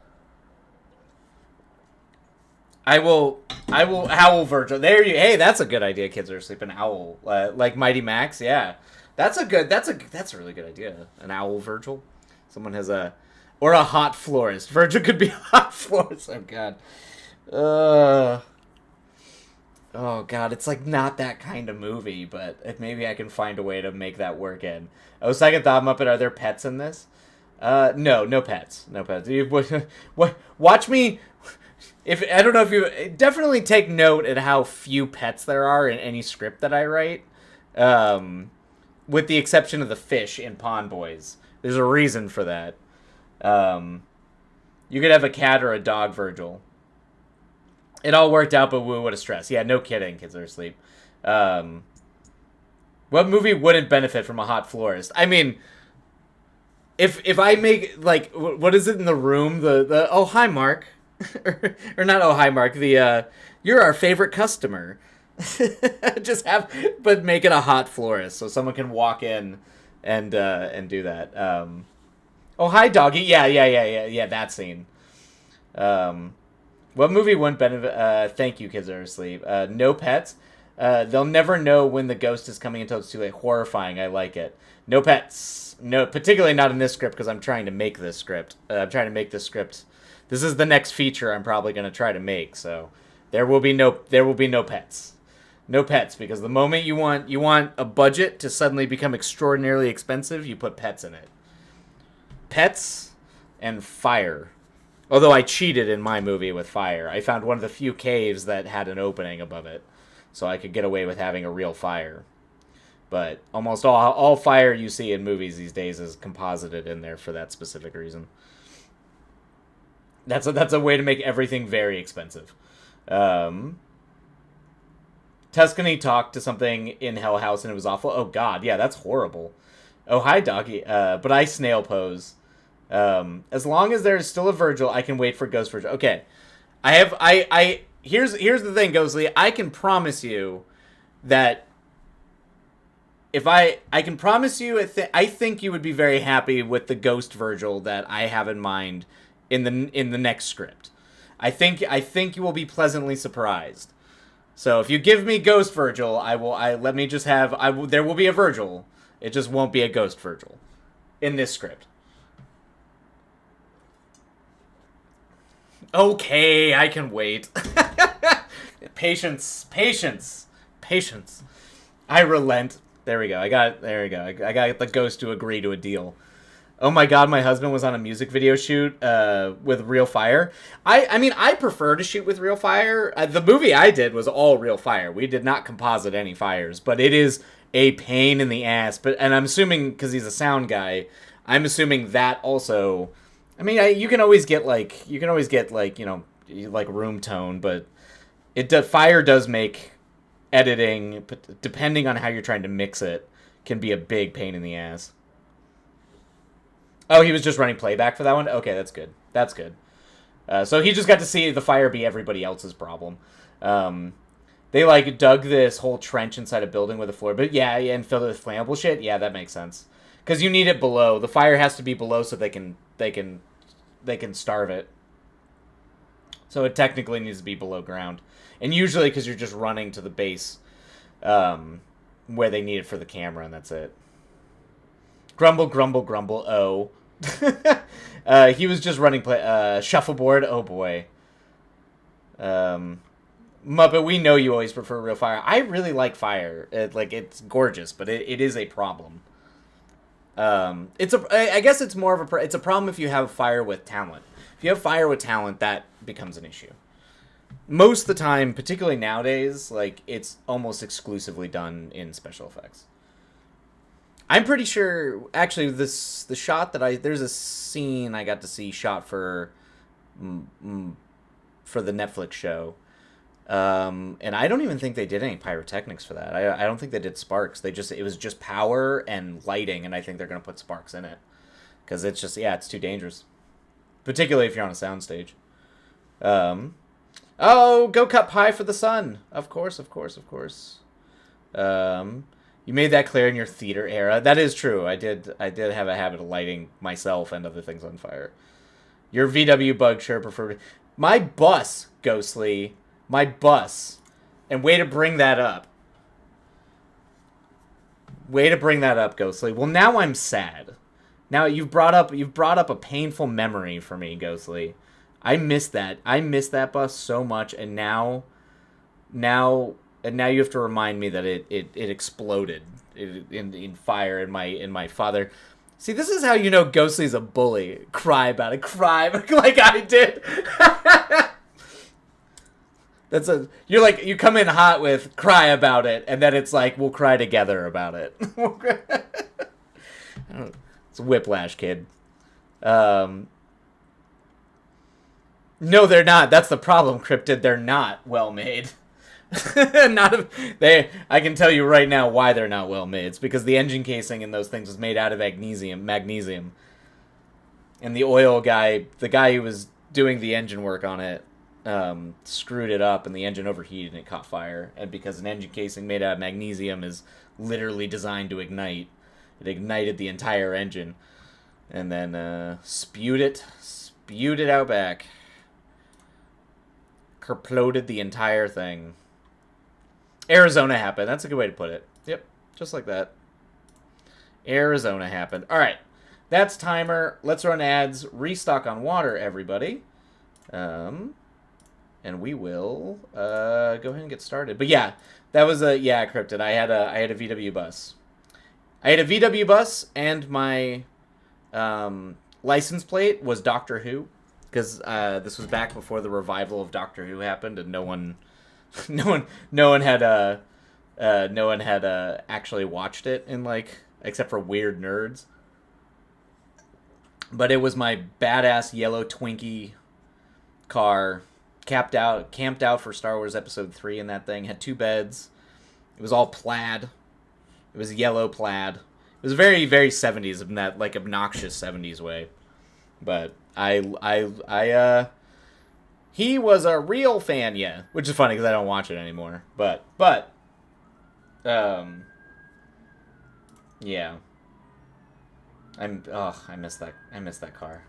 I will owl Virgil. There you. Hey, that's a good idea. Kids are asleep. An owl, like Mighty Max. Yeah, that's a really good idea. An owl Virgil. Someone has or a hot florist. Virgil could be a hot florist. Oh God. Oh, God, it's, like, not that kind of movie, but maybe I can find a way to make that work in. Oh, second thought, Muppet, are there pets in this? No pets. No pets. Watch me If I don't know if you definitely take note at how few pets there are in any script that I write, with the exception of the fish in Pond Boys. There's a reason for that. Um, you could have a cat or a dog, Virgil. It all worked out, but woo, what a stress. Yeah, no kidding. Kids are asleep. Um, what movie wouldn't benefit from a hot florist? I mean, if I make like what is it in the room? The oh hi Mark, or not oh hi Mark. The you're our favorite customer. Just have but make it a hot florist so someone can walk in and do that. Oh hi doggy. Yeah. That scene. Um, what movie wouldn't benefit? Thank you, kids are asleep. No pets. They'll never know when the ghost is coming until it's too late. Horrifying. I like it. No pets. No, particularly not in this script because I'm trying to make this script. I'm trying to make this script. This is the next feature I'm probably going to try to make. So there will be no pets. No pets because the moment you want a budget to suddenly become extraordinarily expensive, you put pets in it. Pets and fire. Although I cheated in my movie with fire. I found one of the few caves that had an opening above it. So I could get away with having a real fire. But almost all fire you see in movies these days is composited in there for that specific reason. That's a way to make everything very expensive. Tuscany talked to something in Hell House and it was awful. Oh god, yeah, that's horrible. Oh hi doggy. But I snail pose. As long as there's still a Virgil, I can wait for Ghost Virgil. Okay. Here's the thing, Ghostly. I can promise you that if I can promise you, I think you would be very happy with the Ghost Virgil that I have in mind in the next script. I think you will be pleasantly surprised. So if you give me Ghost Virgil, there will be a Virgil. It just won't be a Ghost Virgil in this script. Okay, I can wait. Patience. I relent. There we go. I got the ghost to agree to a deal. Oh my god, my husband was on a music video shoot with real fire. I mean, I prefer to shoot with real fire. The movie I did was all real fire. We did not composite any fires, but it is a pain in the ass. And I'm assuming, because he's a sound guy, I'm assuming that also... I mean, you can always get like room tone, but fire does make editing, depending on how you're trying to mix it, can be a big pain in the ass. Oh, he was just running playback for that one? Okay, that's good. That's good. So he just got to see the fire be everybody else's problem. They dug this whole trench inside a building with a floor, but yeah, and filled it with flammable shit. Yeah, that makes sense. Because you need it below. The fire has to be below so they can starve it. So it technically needs to be below ground. And usually because you're just running to the base where they need it for the camera, and that's it. Grumble, grumble, grumble, oh. He was just running shuffleboard, oh boy. Muppet, we know you always prefer real fire. I really like fire. It's gorgeous, but it is a problem. I guess it's more of it's a problem if you have fire with talent. If you have fire with talent, that becomes an issue. Most of the time, particularly nowadays, it's almost exclusively done in special effects. I'm pretty sure, actually, the shot that there's a scene I got to see shot for the Netflix show. And I don't even think they did any pyrotechnics for that. I don't think they did sparks. It was just power and lighting, and I think they're going to put sparks in it. Because it's just, it's too dangerous. Particularly if you're on a soundstage. Go cut pie for the sun. Of course. You made that clear in your theater era. That is true. I did have a habit of lighting myself and other things on fire. Your VW bug sure preferred... My bus, Ghostly... My bus. And way to bring that up. Ghostly. Well, now I'm sad. Now you've brought up a painful memory for me, Ghostly. I miss that. I miss that bus so much, and now you have to remind me that it exploded in fire in my father. See, this is how you know Ghostly's a bully. Cry about it. Cry like I did. That's a you're like you come in hot with cry about it, and then it's like we'll cry together about it. It's Whiplash, kid. Um, no, they're not. That's the problem, Cryptid. They're not well made. Not a, they. I can tell you right now why they're not well made. It's because the engine casing in those things was made out of magnesium, and the oil guy, the guy who was doing the engine work on it, screwed it up, and the engine overheated and it caught fire. And because an engine casing made out of magnesium is literally designed to ignite, it ignited the entire engine, and then spewed it out back, kerploded the entire thing. Arizona happened. That's a good way to put it. Yep, just like that. Arizona happened. All right, that's timer. Let's run ads. Restock on water, everybody. And we will go ahead and get started. But yeah, that was Cryptid. I had a VW bus. I had a VW bus, and my license plate was Doctor Who, because this was back before the revival of Doctor Who happened, and no one had actually watched it except for weird nerds. But it was my badass yellow Twinkie car, camped out for Star Wars Episode 3 in that thing. Had 2 beds. It was all plaid. It was yellow plaid. It was very, very 70s in that obnoxious 70s way. But he was a real fan, yeah. Which is funny because I don't watch it anymore. But yeah. I miss that. I miss that car.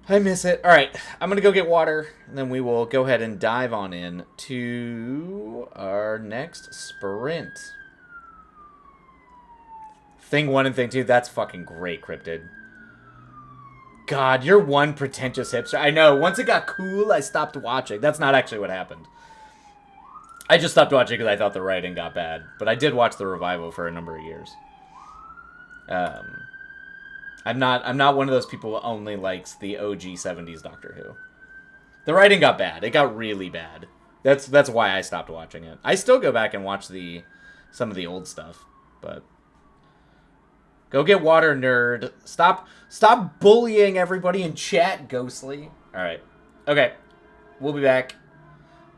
I miss it. All right, I'm gonna go get water, and then we will go ahead and dive on in to our next sprint. Thing 1 and Thing 2. That's fucking great, Cryptid. God, you're one pretentious hipster. I know. Once it got cool, I stopped watching. That's not actually what happened. I just stopped watching because I thought the writing got bad. But I did watch the revival for a number of years. I'm not one of those people who only likes the OG 70s Doctor Who. The writing got bad. It got really bad. That's why I stopped watching it. I still go back and watch some of the old stuff, but go get water, nerd. Stop bullying everybody in chat, Ghostly. All right. Okay. We'll be back.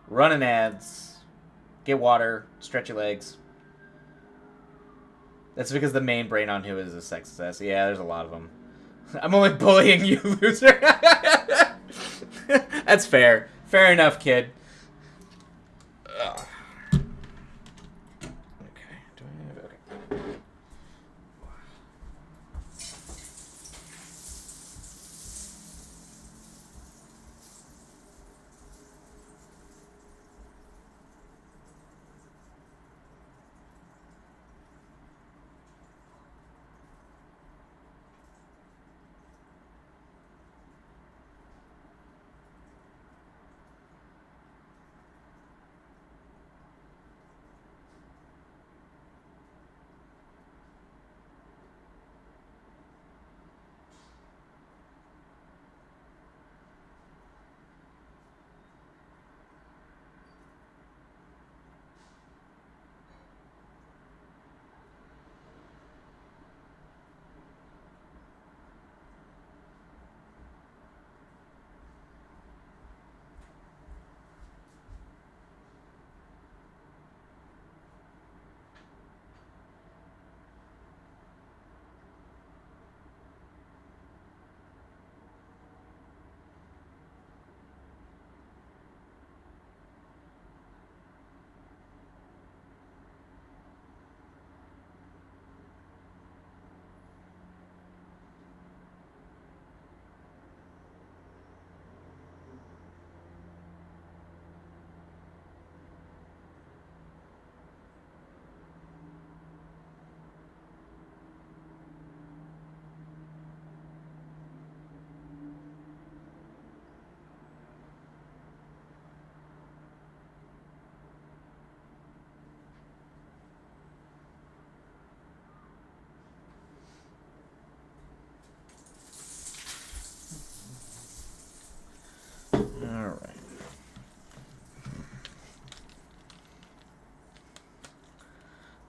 Running ads. Get water. Stretch your legs. That's because the main brain on Who is a sex obsessed. Yeah, there's a lot of them. I'm only bullying you, loser. That's fair. Fair enough, kid. Ugh. Okay. Okay.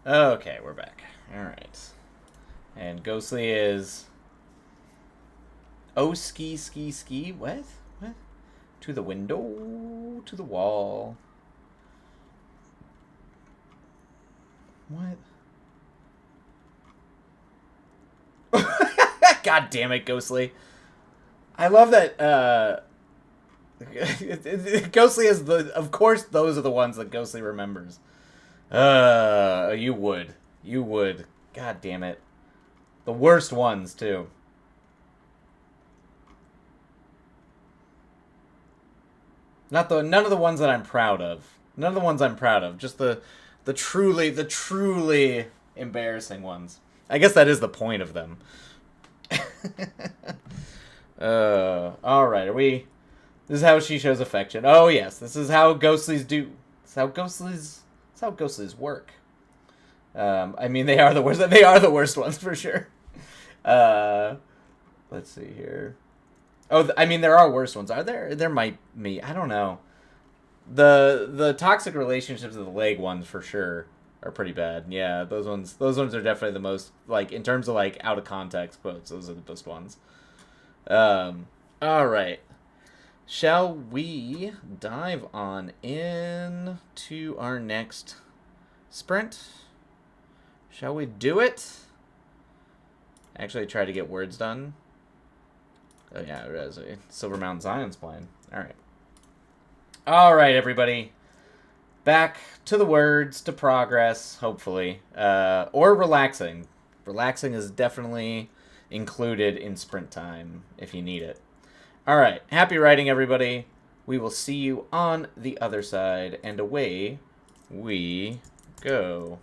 Okay, we're back. Alright. And Ghostly is... Oh, ski, ski, ski. What? What? To the window. To the wall. What? God damn it, Ghostly. I love that, Ghostly is the... Of course, those are the ones that Ghostly remembers. You would. You would. God damn it. The worst ones, too. None of the ones that I'm proud of. None of the ones I'm proud of. Just the truly embarrassing ones. I guess that is the point of them. All right. Are we? This is how she shows affection. Oh yes, this is how ghostlies do. This is how ghostlies. This is how ghostlies work. I mean, they are the worst. They are the worst ones for sure. Let's see here. Oh, I mean, there are worse ones. Are there? There might be. I don't know. The toxic relationships of the leg ones for sure are pretty bad. Yeah, those ones. Those ones are definitely the most, like, in terms of like out of context quotes. Those are the best ones. All right. Shall we dive on in to our next sprint? Shall we do it? Actually, try to get words done. Oh yeah, it is. Silver Mountain Zion's playing. All right. All right, everybody. Back to the words, to progress, hopefully. Or relaxing. Relaxing is definitely included in sprint time if you need it. All right. Happy writing, everybody. We will see you on the other side. And away we go.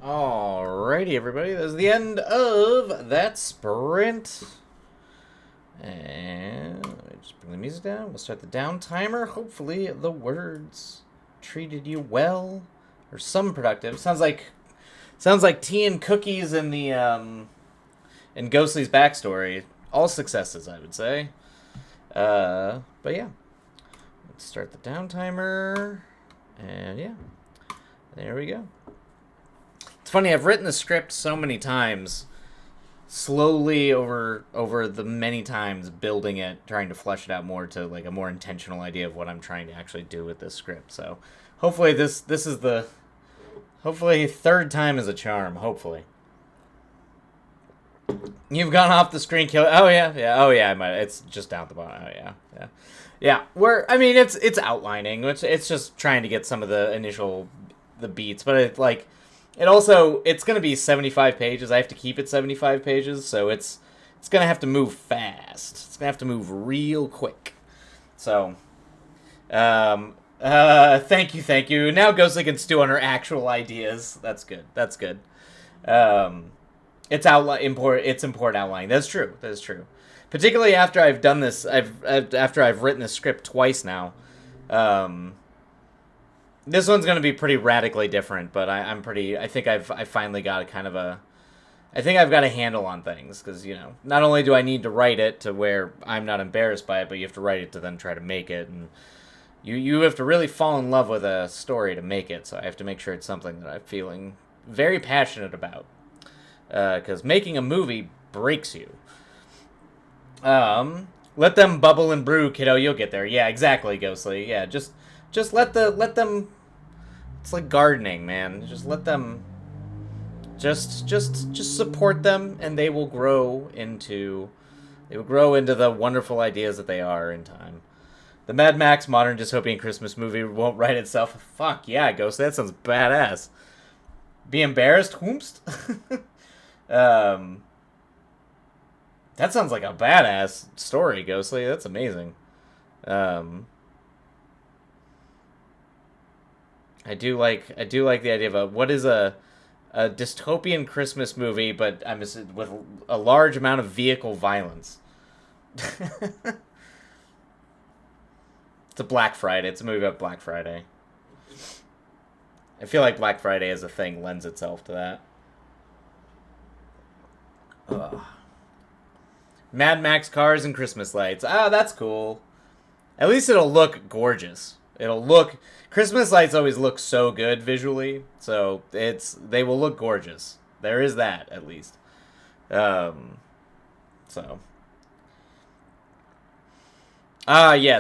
Alrighty, everybody. That's the end of that sprint. And let me just bring the music down. We'll start the down timer. Hopefully, the words treated you well, or some productive. Sounds like tea and cookies in the in Ghostly's backstory. All successes, I would say. But yeah, let's start the down timer. And yeah, there we go. It's funny, I've written the script so many times, slowly over the many times building it, trying to flesh it out more to like a more intentional idea of what I'm trying to actually do with this script. So hopefully this is the third time is a charm, hopefully. You've gone off the screen kill. Oh yeah. I might. It's just down the bottom. Oh yeah. It's outlining. It's just trying to get some of the initial beats, but it's going to be 75 pages. I have to keep it 75 pages, so it's going to have to move fast. It's going to have to move real quick. So, thank you. Now Ghostly can stew on her actual ideas. That's good. It's important outlining. That's true. Particularly after I've done this, after I've written this script twice now. This one's going to be pretty radically different, but I think I finally got I think I've got a handle on things, because, not only do I need to write it to where I'm not embarrassed by it, but you have to write it to then try to make it, and you have to really fall in love with a story to make it, so I have to make sure it's something that I'm feeling very passionate about, because making a movie breaks you. Let them bubble and brew, kiddo, you'll get there. Yeah, exactly, Ghostly. Yeah, just let them. It's like gardening, man. Just let them. Just support them, and they will grow into. The wonderful ideas that they are in time. The Mad Max modern dystopian Christmas movie won't write itself. Fuck yeah, Ghost. That sounds badass. Be embarrassed, whoomst. That sounds like a badass story, Ghostly. That's amazing. I do like the idea of what is a dystopian Christmas movie, but with a large amount of vehicle violence. It's a Black Friday. It's a movie about Black Friday. I feel like Black Friday as a thing lends itself to that. Ugh. Mad Max cars and Christmas lights. That's cool. At least it'll look gorgeous. Christmas lights always look so good visually, so they will look gorgeous. There is that, at least. Yes,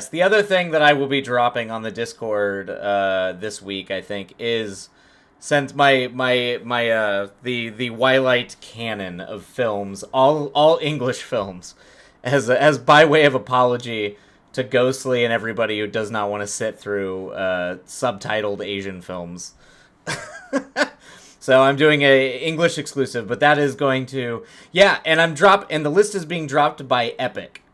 the other thing that I will be dropping on the Discord this week, I think, is since the Twilight canon of films, all English films, as by way of apology to Ghostly and everybody who does not want to sit through subtitled Asian films. So I'm doing a English exclusive, but that is going to and the list is being dropped by Epic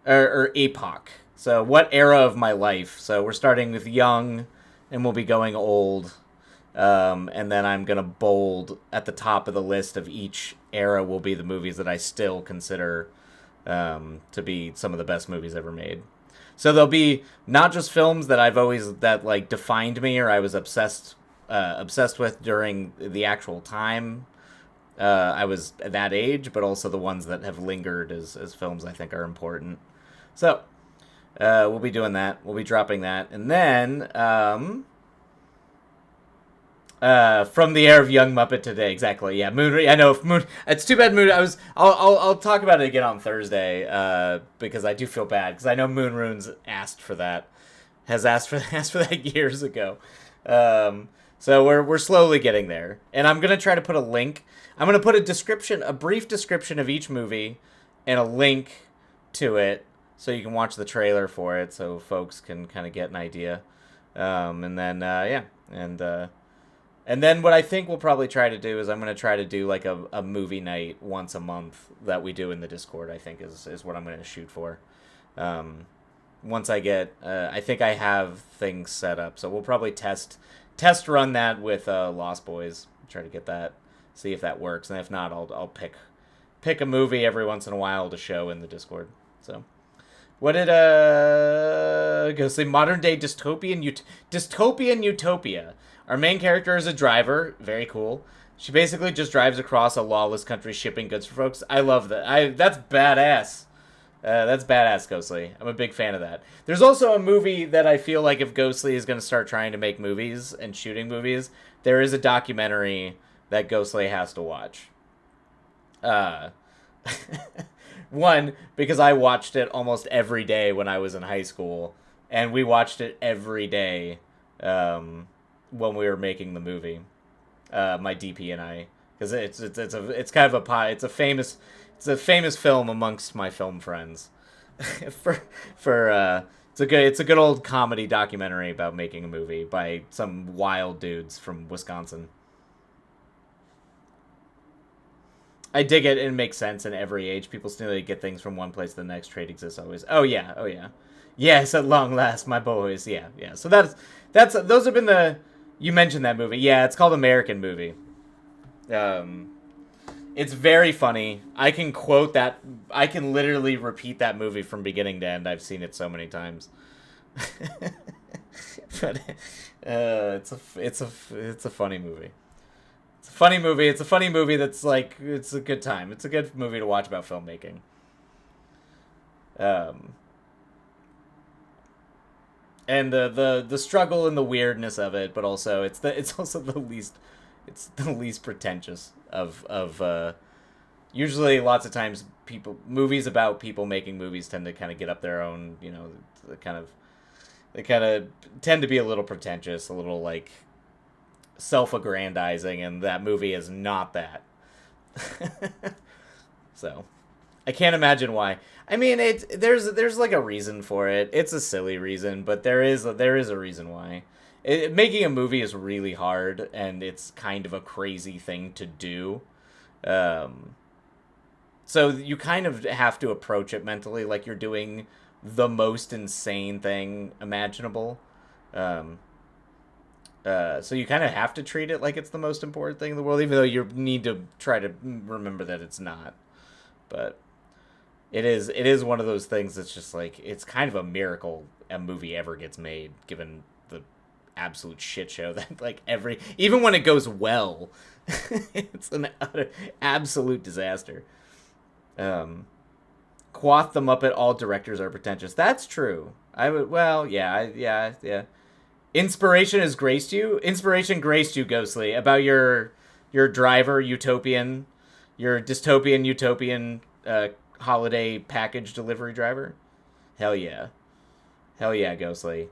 or Epoch. So what era of my life? So we're starting with young, and we'll be going old, and then I'm gonna bold at the top of the list of each era will be the movies that I still consider to be some of the best movies ever made. So there'll be not just films that defined me or I was obsessed with during the actual time I was at that age, but also the ones that have lingered as films I think are important. So we'll be doing that. We'll be dropping that, and then from the air of Young Muppet today, exactly. Yeah, Moon. I know Moon. It's too bad Moon. I'll talk about it again on Thursday because I do feel bad because I know Moon Runes asked for that, has asked for that years ago. So we're slowly getting there, and I'm gonna try to put a link. I'm gonna put a brief description of each movie, and a link to it so you can watch the trailer for it, so folks can kind of get an idea. And then what I think we'll probably try to do is I'm going to try to do like a movie night once a month that we do in the Discord, I think is what I'm going to shoot for. Once I get, I think I have things set up, so we'll probably test run that with Lost Boys Try to get that, see if that works, and if not, I'll pick a movie every once in a while to show in the Discord. So, what did go say? Modern day dystopian utopia. Our main character is a driver. Very cool. She basically just drives across a lawless country shipping goods for folks. I love that. That's badass. That's badass, Ghostly. I'm a big fan of that. There's also a movie that I feel like if Ghostly is going to start trying to make movies and shooting movies, there is a documentary that Ghostly has to watch. One, because I watched it almost every day when I was in high school, and we watched it every day when we were making the movie. My DP and I, because it's kind of it's a famous film amongst my film friends. It's a good old comedy documentary about making a movie by some wild dudes from Wisconsin. I dig it, and it makes sense in every age. People still get things from one place to the next. Trade exists always. Oh yeah. Yes, at long last, my boys. Yeah. So those have been the. You mentioned that movie. Yeah, it's called American Movie. It's very funny. I can quote that. I can literally repeat that movie from beginning to end. I've seen it so many times. But it's a funny movie. It's a funny movie. It's a funny movie that's like, it's a good time. It's a good movie to watch about filmmaking. And the struggle and the weirdness of it, but also it's also the least pretentious of usually lots of times movies about people making movies tend to kind of get up their own, they kind of tend to be a little pretentious, a little like self-aggrandizing, and that movie is not that. So I can't imagine why. I mean, there's like a reason for it. It's a silly reason, but there is a reason why. Making a movie is really hard, and it's kind of a crazy thing to do. So you kind of have to approach it mentally like you're doing the most insane thing imaginable. So you kind of have to treat it like it's the most important thing in the world, even though you need to try to remember that it's not. But it is one of those things that's just like, it's kind of a miracle a movie ever gets made, given the absolute shit show that like even when it goes well, it's an utter absolute disaster. Quoth the Muppet, all directors are pretentious. That's true. Yeah. Inspiration graced you, Ghostly, about your driver utopian, your dystopian utopian holiday package delivery driver. Hell yeah, Ghostly.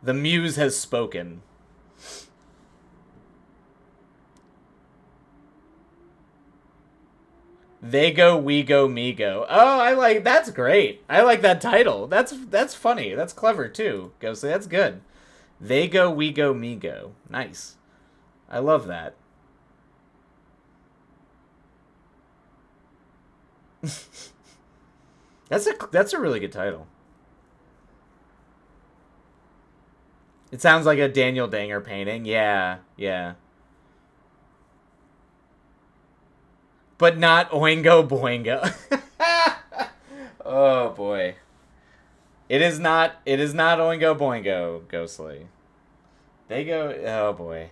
The muse has spoken. They go, we go, me go. Oh, that's great. I like that title. That's funny. That's clever too, Ghostly. That's good. They go, we go, me go. Nice. I love that. That's a really good title. It sounds like a Daniel Danger painting. Yeah. But not Oingo Boingo. Oh boy. It is not Oingo Boingo, Ghostly. They go, oh boy.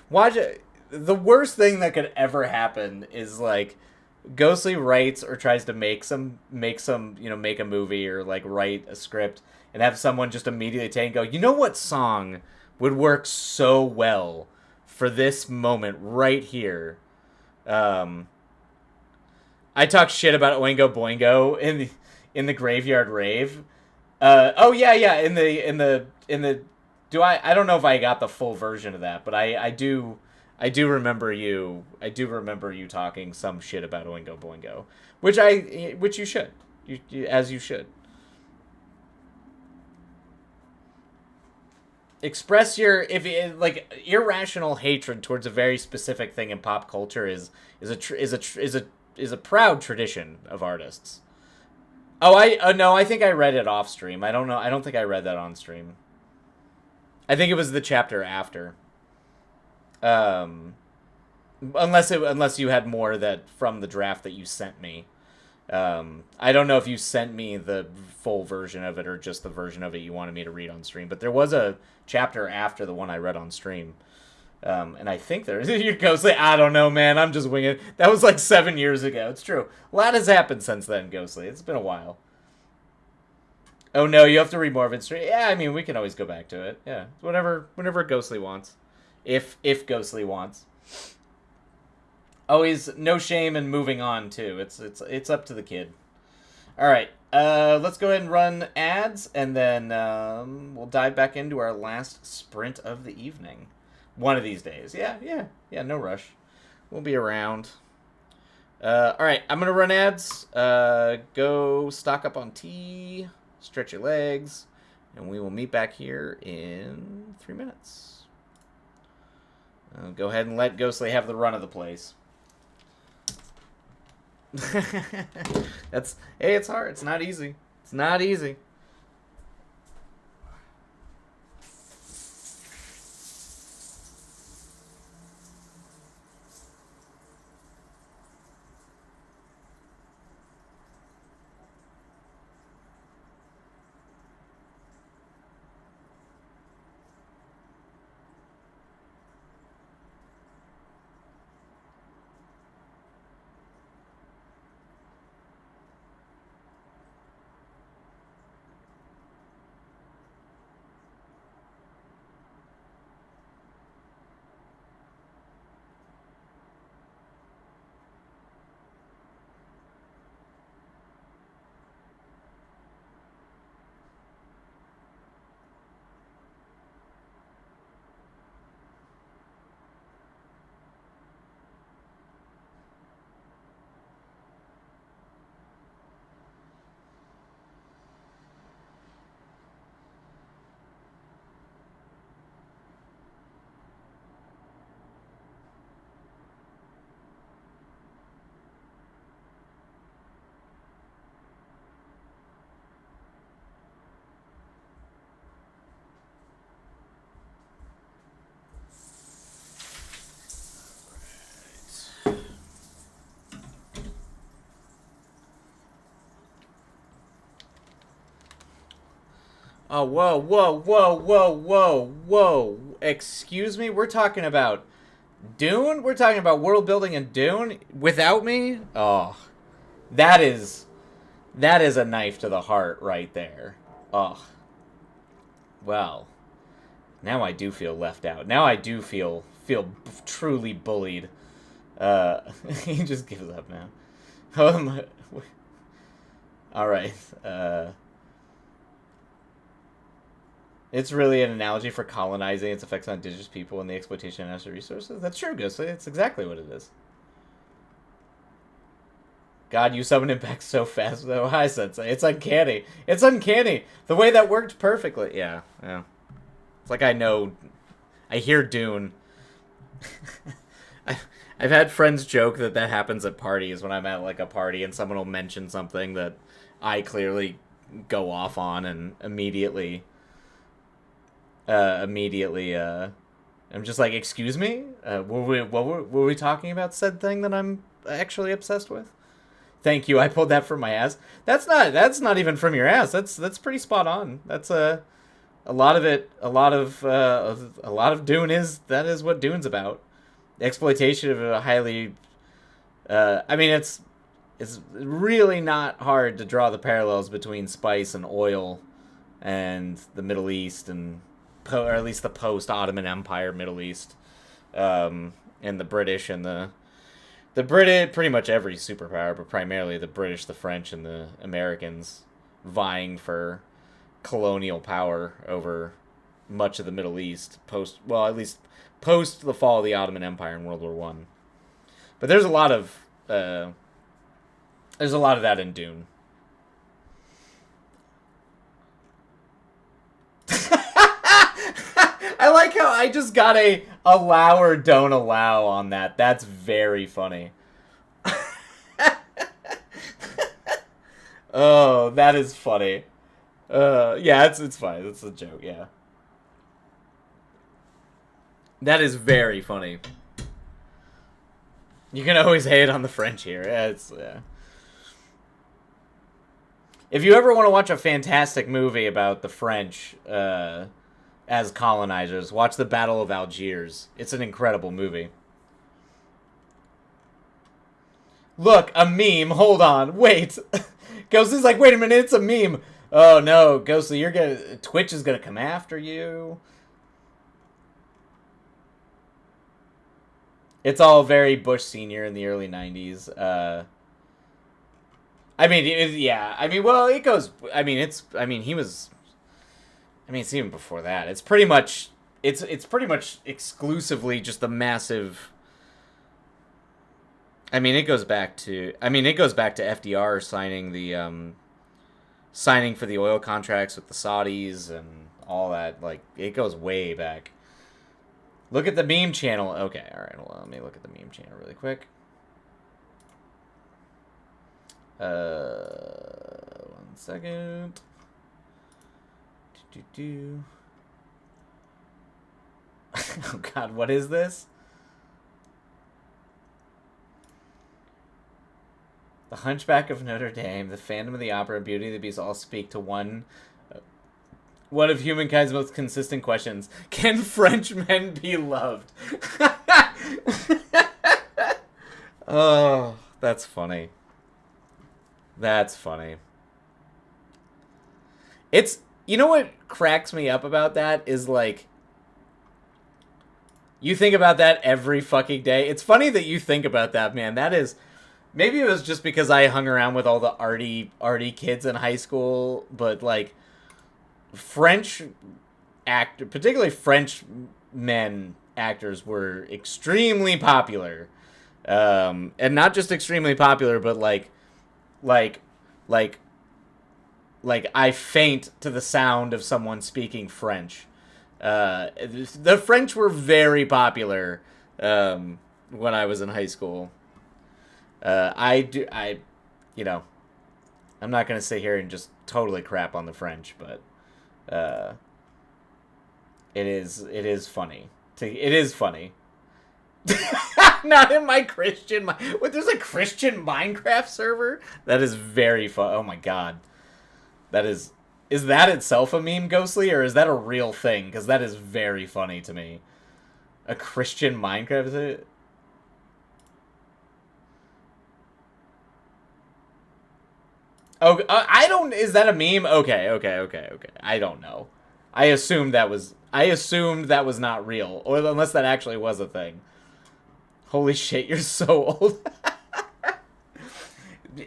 Watch it. The worst thing that could ever happen is like Ghostly writes or tries to make a movie or like write a script and have someone just immediately take and go, you know what song would work so well for this moment right here? I talk shit about Oingo Boingo in the Graveyard Rave. Oh yeah. In the I don't know if I got the full version of that, but I do remember you. I do remember you talking some shit about Oingo Boingo, which you should, as you should. Express your irrational hatred towards a very specific thing in pop culture is a proud tradition of artists. Oh, no, I think I read it off stream. I don't know. I don't think I read that on stream. I think it was the chapter after. Um, unless you had more that from the draft that you sent me. I don't know if you sent me the full version of it or just the version of it you wanted me to read on stream, but there was a chapter after the one I read on stream. And I think there's your Ghostly. I don't know, man. I'm just winging. That was like 7 years ago. It's true. A lot has happened since then, Ghostly. It's been a while. Oh no, you have to read more of it straight. Yeah, I mean we can always go back to it. Yeah, whenever Ghostly wants, if Ghostly wants. Always no shame in moving on too. It's up to the kid. All right, let's go ahead and run ads, and then we'll dive back into our last sprint of the evening. One of these days. Yeah. No rush. We'll be around. All right, I'm gonna run ads. Go stock up on tea. Stretch your legs, and we will meet back here in 3 minutes. Go ahead and let Ghostly have the run of the place. Hey, it's hard. It's not easy. It's not easy. Oh, whoa. Excuse me? We're talking about Dune? We're talking about world building in Dune without me? Oh, that is a knife to the heart right there. Oh, well, now I do feel left out. Now I do feel truly bullied. He just gives up now. All right. It's really an analogy for colonizing, its effects on indigenous people, and the exploitation of natural resources. That's true, Ghostly. It's exactly what it is. God, you summoned him back so fast, though. Hi, Sensei. It's uncanny. It's uncanny. The way that worked perfectly. Yeah. It's like I know. I hear Dune. I've had friends joke that happens at parties when I'm at like a party and someone will mention something that I clearly go off on and immediately I'm just like, excuse me? Were we talking about said thing that I'm actually obsessed with? Thank you. I pulled that from my ass. That's not even from your ass. That's pretty spot on. That's a lot of it. A lot of Dune is what Dune's about. The exploitation of a highly. I mean, it's really not hard to draw the parallels between spice and oil, and the Middle East and. Or at least the post-Ottoman Empire Middle East, and the British and the British, pretty much every superpower, but primarily the British, the French, and the Americans vying for colonial power over much of the Middle East at least post the fall of the Ottoman Empire in World War One. But there's a lot of that in Dune. I like how I just got a allow or don't allow on that. That's very funny. Oh, that is funny. Yeah, it's fine. It's a joke, yeah. That is very funny. You can always hate on the French here. It's If you ever want to watch a fantastic movie about the French as colonizers, watch the Battle of Algiers. It's an incredible movie. Look, a meme. Hold on. Wait. Ghostly's like, wait a minute, it's a meme. Oh no, Ghostly, Twitch is gonna come after you. It's all very Bush Senior in the early 90s. I mean, yeah. I mean, well, it goes. I mean, he was. I mean, it's even before that. It's pretty much. It's pretty much exclusively just the massive. I mean, it goes back to. I mean, it goes back to FDR signing the signing for the oil contracts with the Saudis and all that. Like, it goes way back. Look at the meme channel. Okay, all right. Well, let me look at the meme channel really quick. 1 second. Oh God, what is this? The Hunchback of Notre Dame, The Phantom of the Opera, and Beauty and the Beast all speak to one of humankind's most consistent questions: can French men be loved? Oh, that's funny. That's funny. It's, you know what cracks me up about that is, like, you think about that every fucking day. It's funny that you think about that, man. That is, maybe it was just because I hung around with all the arty kids in high school, but, like, particularly French men actors were extremely popular. And not just extremely popular, but like I faint to the sound of someone speaking French. The French were very popular when I was in high school. I'm not gonna sit here and just totally crap on the French, but it is funny. It is funny. Not in my Christian. What? There's a Christian Minecraft server? That is very fun. Oh my God. That is that itself a meme, Ghostly, or is that a real thing? Because that is very funny to me. A Christian Minecraft? Is it? Oh, I don't. Is that a meme? Okay. I don't know. I assumed that was not real, or unless that actually was a thing. Holy shit, you're so old.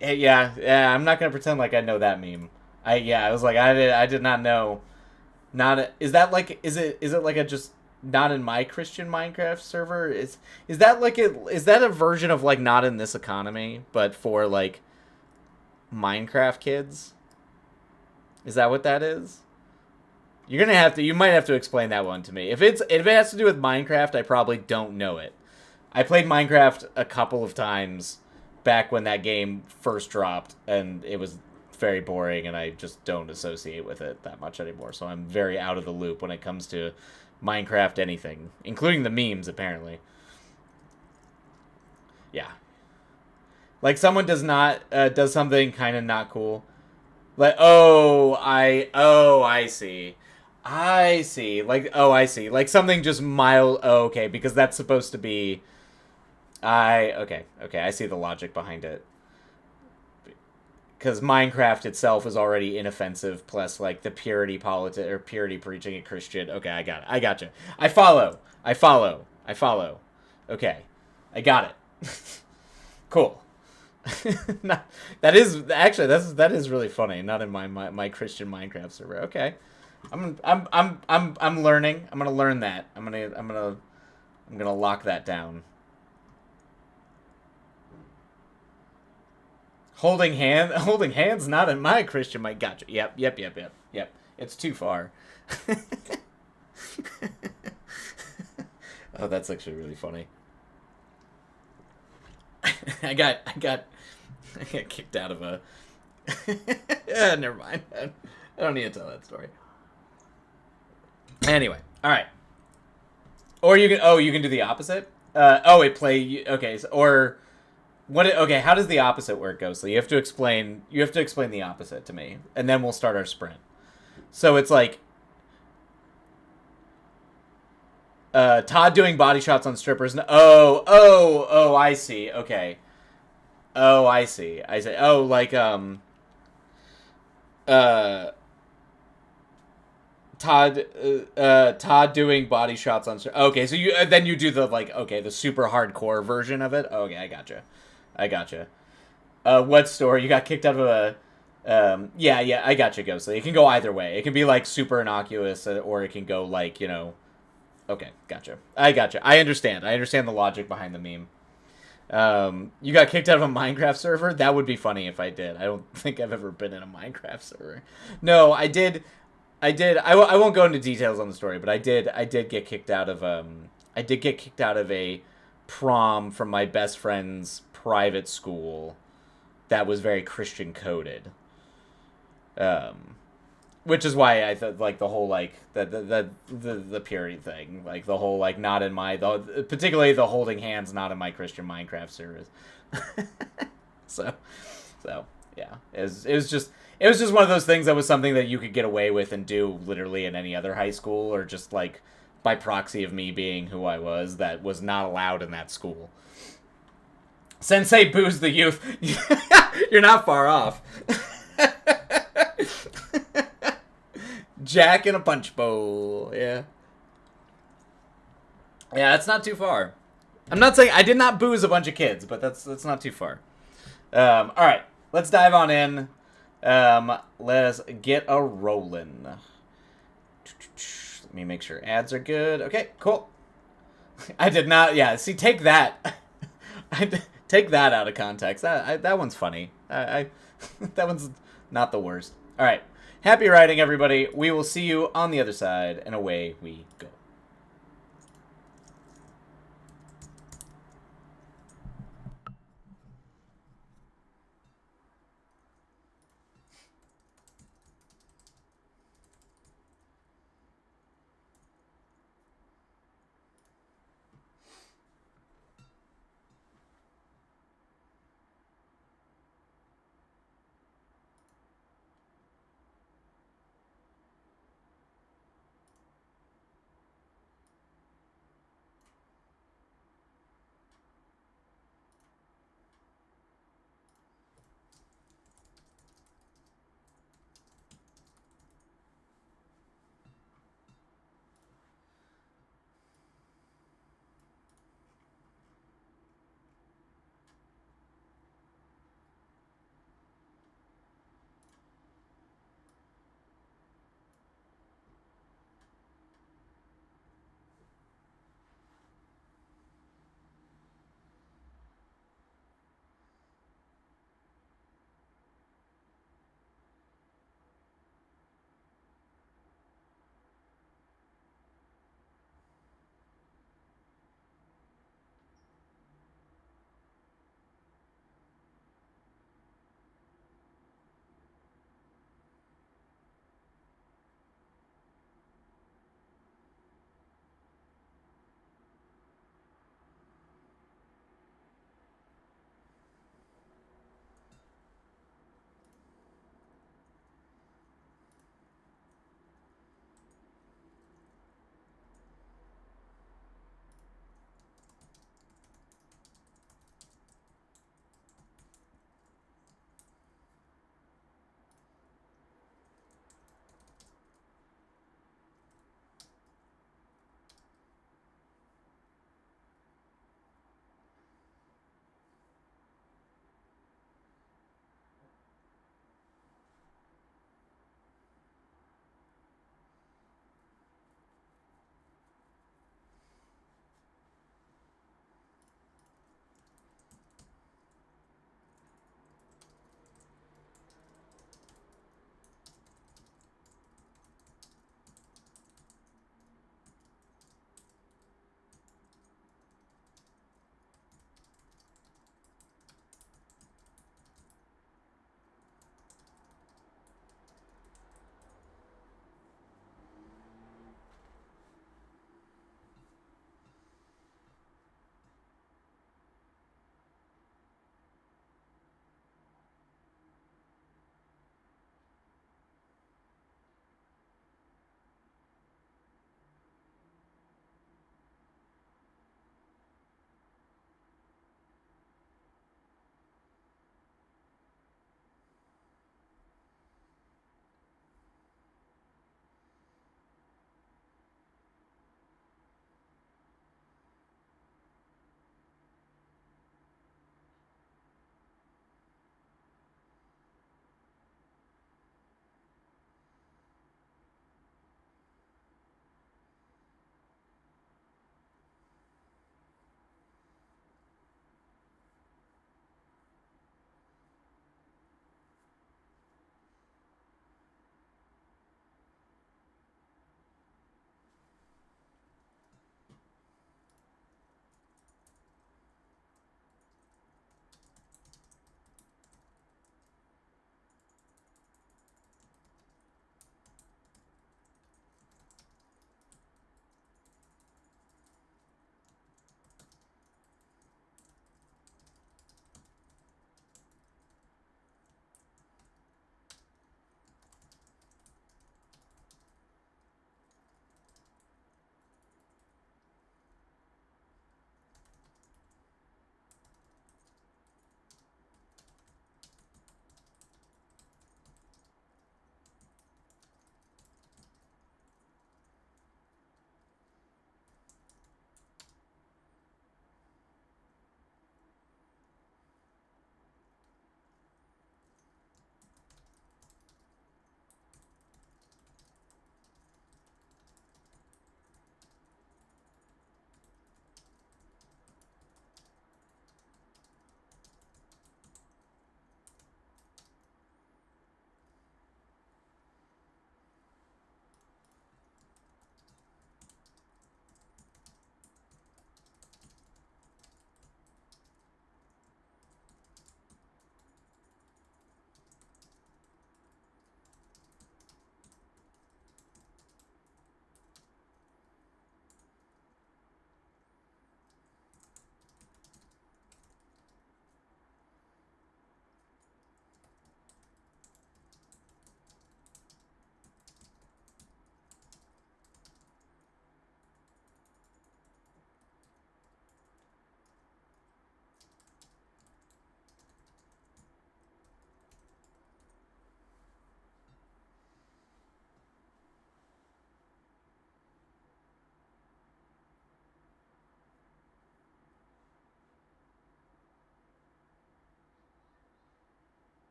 Yeah, I'm not gonna pretend like I know that meme. I was like, I did not know. Is that like, is it like a just not in my Christian Minecraft server? Is that like is that a version of like not in this economy, but for like Minecraft kids? Is that what that is? You might have to explain that one to me. If it has to do with Minecraft, I probably don't know it. I played Minecraft a couple of times back when that game first dropped, and it was very boring, and I just don't associate with it that much anymore. So I'm very out of the loop when it comes to Minecraft anything, including the memes, apparently. Yeah. Like, someone does something kind of not cool. Like, I see. I see. Like, I see. Like, something just mild. Oh, okay, because that's supposed to be... Okay, I see the logic behind it. Because Minecraft itself is already inoffensive, plus, like, the purity preaching a Christian. Okay, I got it. I got you. I follow. Okay, I got it. Cool. That is really funny. Not in my Christian Minecraft server. Okay, I'm learning. I'm gonna learn that. I'm gonna lock that down. Holding hands, not in my Christian Mike. Gotcha. Yep. It's too far. Oh, that's actually really funny. I got kicked out of a. Never mind. I don't need to tell that story. Anyway, all right. Or you can you can do the opposite. It play okay. So, or what? Okay, how does the opposite work, Ghostly? You have to explain. You have to explain the opposite to me, and then we'll start our sprint. So it's like Todd doing body shots on strippers. I see. Okay. Oh, I see. I see. Oh, like uh Todd doing body shots on. Okay, so you then you do the like the super hardcore version of it. Okay, I gotcha. What story you got kicked out of a? Yeah, I gotcha, Ghostly. It can go either way. It can be like super innocuous, or it can go like Okay, gotcha. I gotcha. I understand. I understand the logic behind the meme. You got kicked out of a Minecraft server? That would be funny if I did. I don't think I've ever been in a Minecraft server. No, I did. I won't go into details on the story, but I did. I did get kicked out of. I did get kicked out of a prom from my best friend's private school that was very Christian coded. Um, which is why I thought like the whole like the purity thing, like the whole like not in my particularly the holding hands not in my Christian Minecraft service. so so yeah, it was just one of those things that was something that you could get away with and do literally in any other high school, or just like by proxy of me being who I was, that was not allowed in that school. Sensei boos the youth. You're not far off. Jack in a punch bowl. Yeah. Yeah, that's not too far. I'm not saying I did not booze a bunch of kids, but that's not too far. All right, let's dive on in. Let's get a rolling. Let me make sure ads are good. Okay, cool. I did not. Yeah, see, take that. Take that out of context. That one's funny. I that one's not the worst. All right. Happy riding, everybody. We will see you on the other side, and away we go.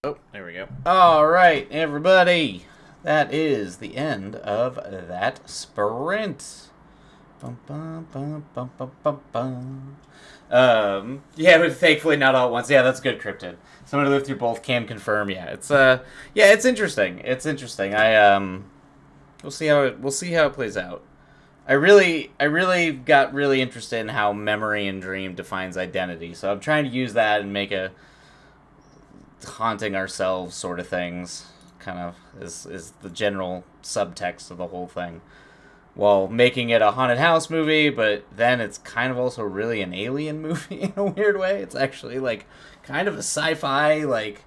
Oh, there we go. All right, everybody. That is the end of that sprint. Bum, bum, bum, bum, bum, bum, bum. Yeah, but thankfully not all at once. Yeah, that's good, Cryptid. Someone who lived through both can confirm. Yeah, it's interesting. It's interesting. We'll see how it plays out. I really got really interested in how memory and dream defines identity. So I'm trying to use that and make a haunting ourselves sort of things. Kind of is the general subtext of the whole thing. While making it a haunted house movie, but then it's kind of also really an alien movie in a weird way. It's actually like kind of a sci-fi like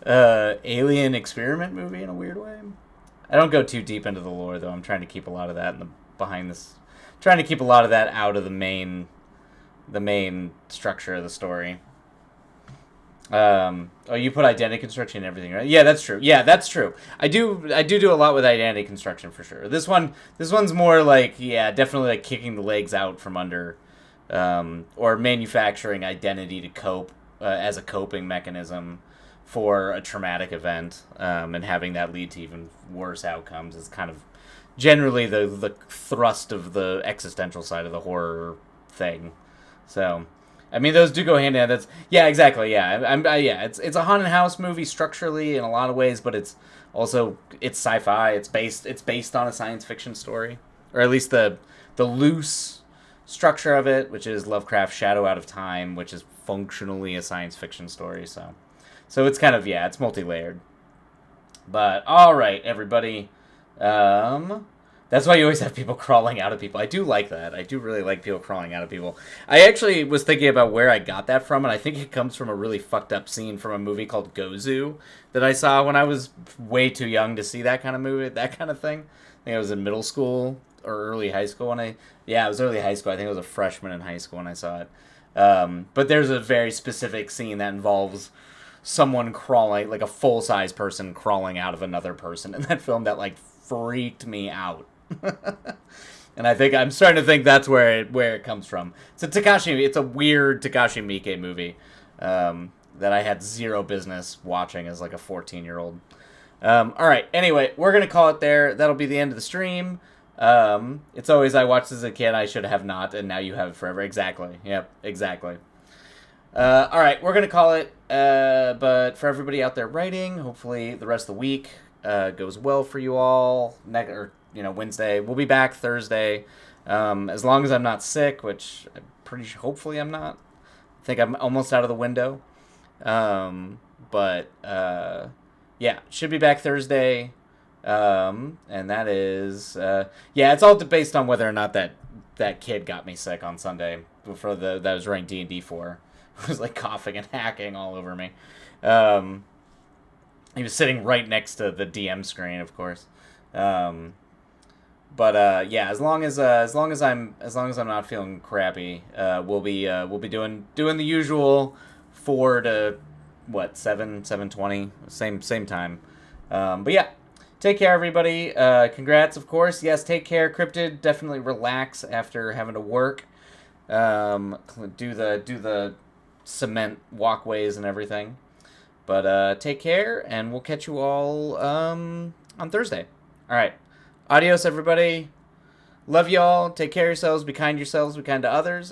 alien experiment movie in a weird way. I don't go too deep into the lore though. I'm trying to keep a lot of that in the behind this, trying to keep a lot of that out of the main structure of the story. Oh, you put identity construction and everything, right? Yeah, that's true. Yeah, that's true. I do a lot with identity construction for sure. This one's more like, yeah, definitely like kicking the legs out from under, or manufacturing identity to cope as a coping mechanism for a traumatic event, and having that lead to even worse outcomes is kind of generally the thrust of the existential side of the horror thing. So. I mean, those do go hand in hand. That's yeah, exactly. Yeah, yeah. It's a haunted house movie structurally in a lot of ways, but it's also it's sci-fi. It's based on a science fiction story, or at least the loose structure of it, which is Lovecraft's Shadow Out of Time, which is functionally a science fiction story. So it's kind of it's multi-layered. But all right, everybody. That's why you always have people crawling out of people. I do like that. I do really like people crawling out of people. I actually was thinking about where I got that from, and I think it comes from a really fucked up scene from a movie called Gozu that I saw when I was way too young to see that kind of movie, that kind of thing. I think I was in middle school or early high school when it was early high school. I think I was a freshman in high school when I saw it. But there's a very specific scene that involves someone crawling, like a full-size person crawling out of another person in that film that, like, freaked me out. And I think I'm starting to think that's where it comes from. It's a weird Takashi Miike movie that I had zero business watching as like a 14-year-old. All right. Anyway, we're gonna call it there. That'll be the end of the stream. It's always I watched as a kid. I should have not, and now you have it forever. Exactly. Yep. Exactly. All right. We're gonna call it. But for everybody out there writing, hopefully the rest of the week goes well for you all. Wednesday. We'll be back Thursday. As long as I'm not sick, which I'm pretty sure, hopefully I'm not. I think I'm almost out of the window. Should be back Thursday. And that is, it's all based on whether or not that kid got me sick on Sunday before that I was running D&D for. He was like coughing and hacking all over me. He was sitting right next to the DM screen, of course. As long as I'm not feeling crappy, we'll be doing the usual 4 to 7:20 same time. Take care, everybody. Congrats, of course. Yes, take care, Cryptid. Definitely relax after having to work. Do the cement walkways and everything. But take care, and we'll catch you all on Thursday. All right. Adios, everybody. Love y'all. Take care of yourselves. Be kind to yourselves. Be kind to others.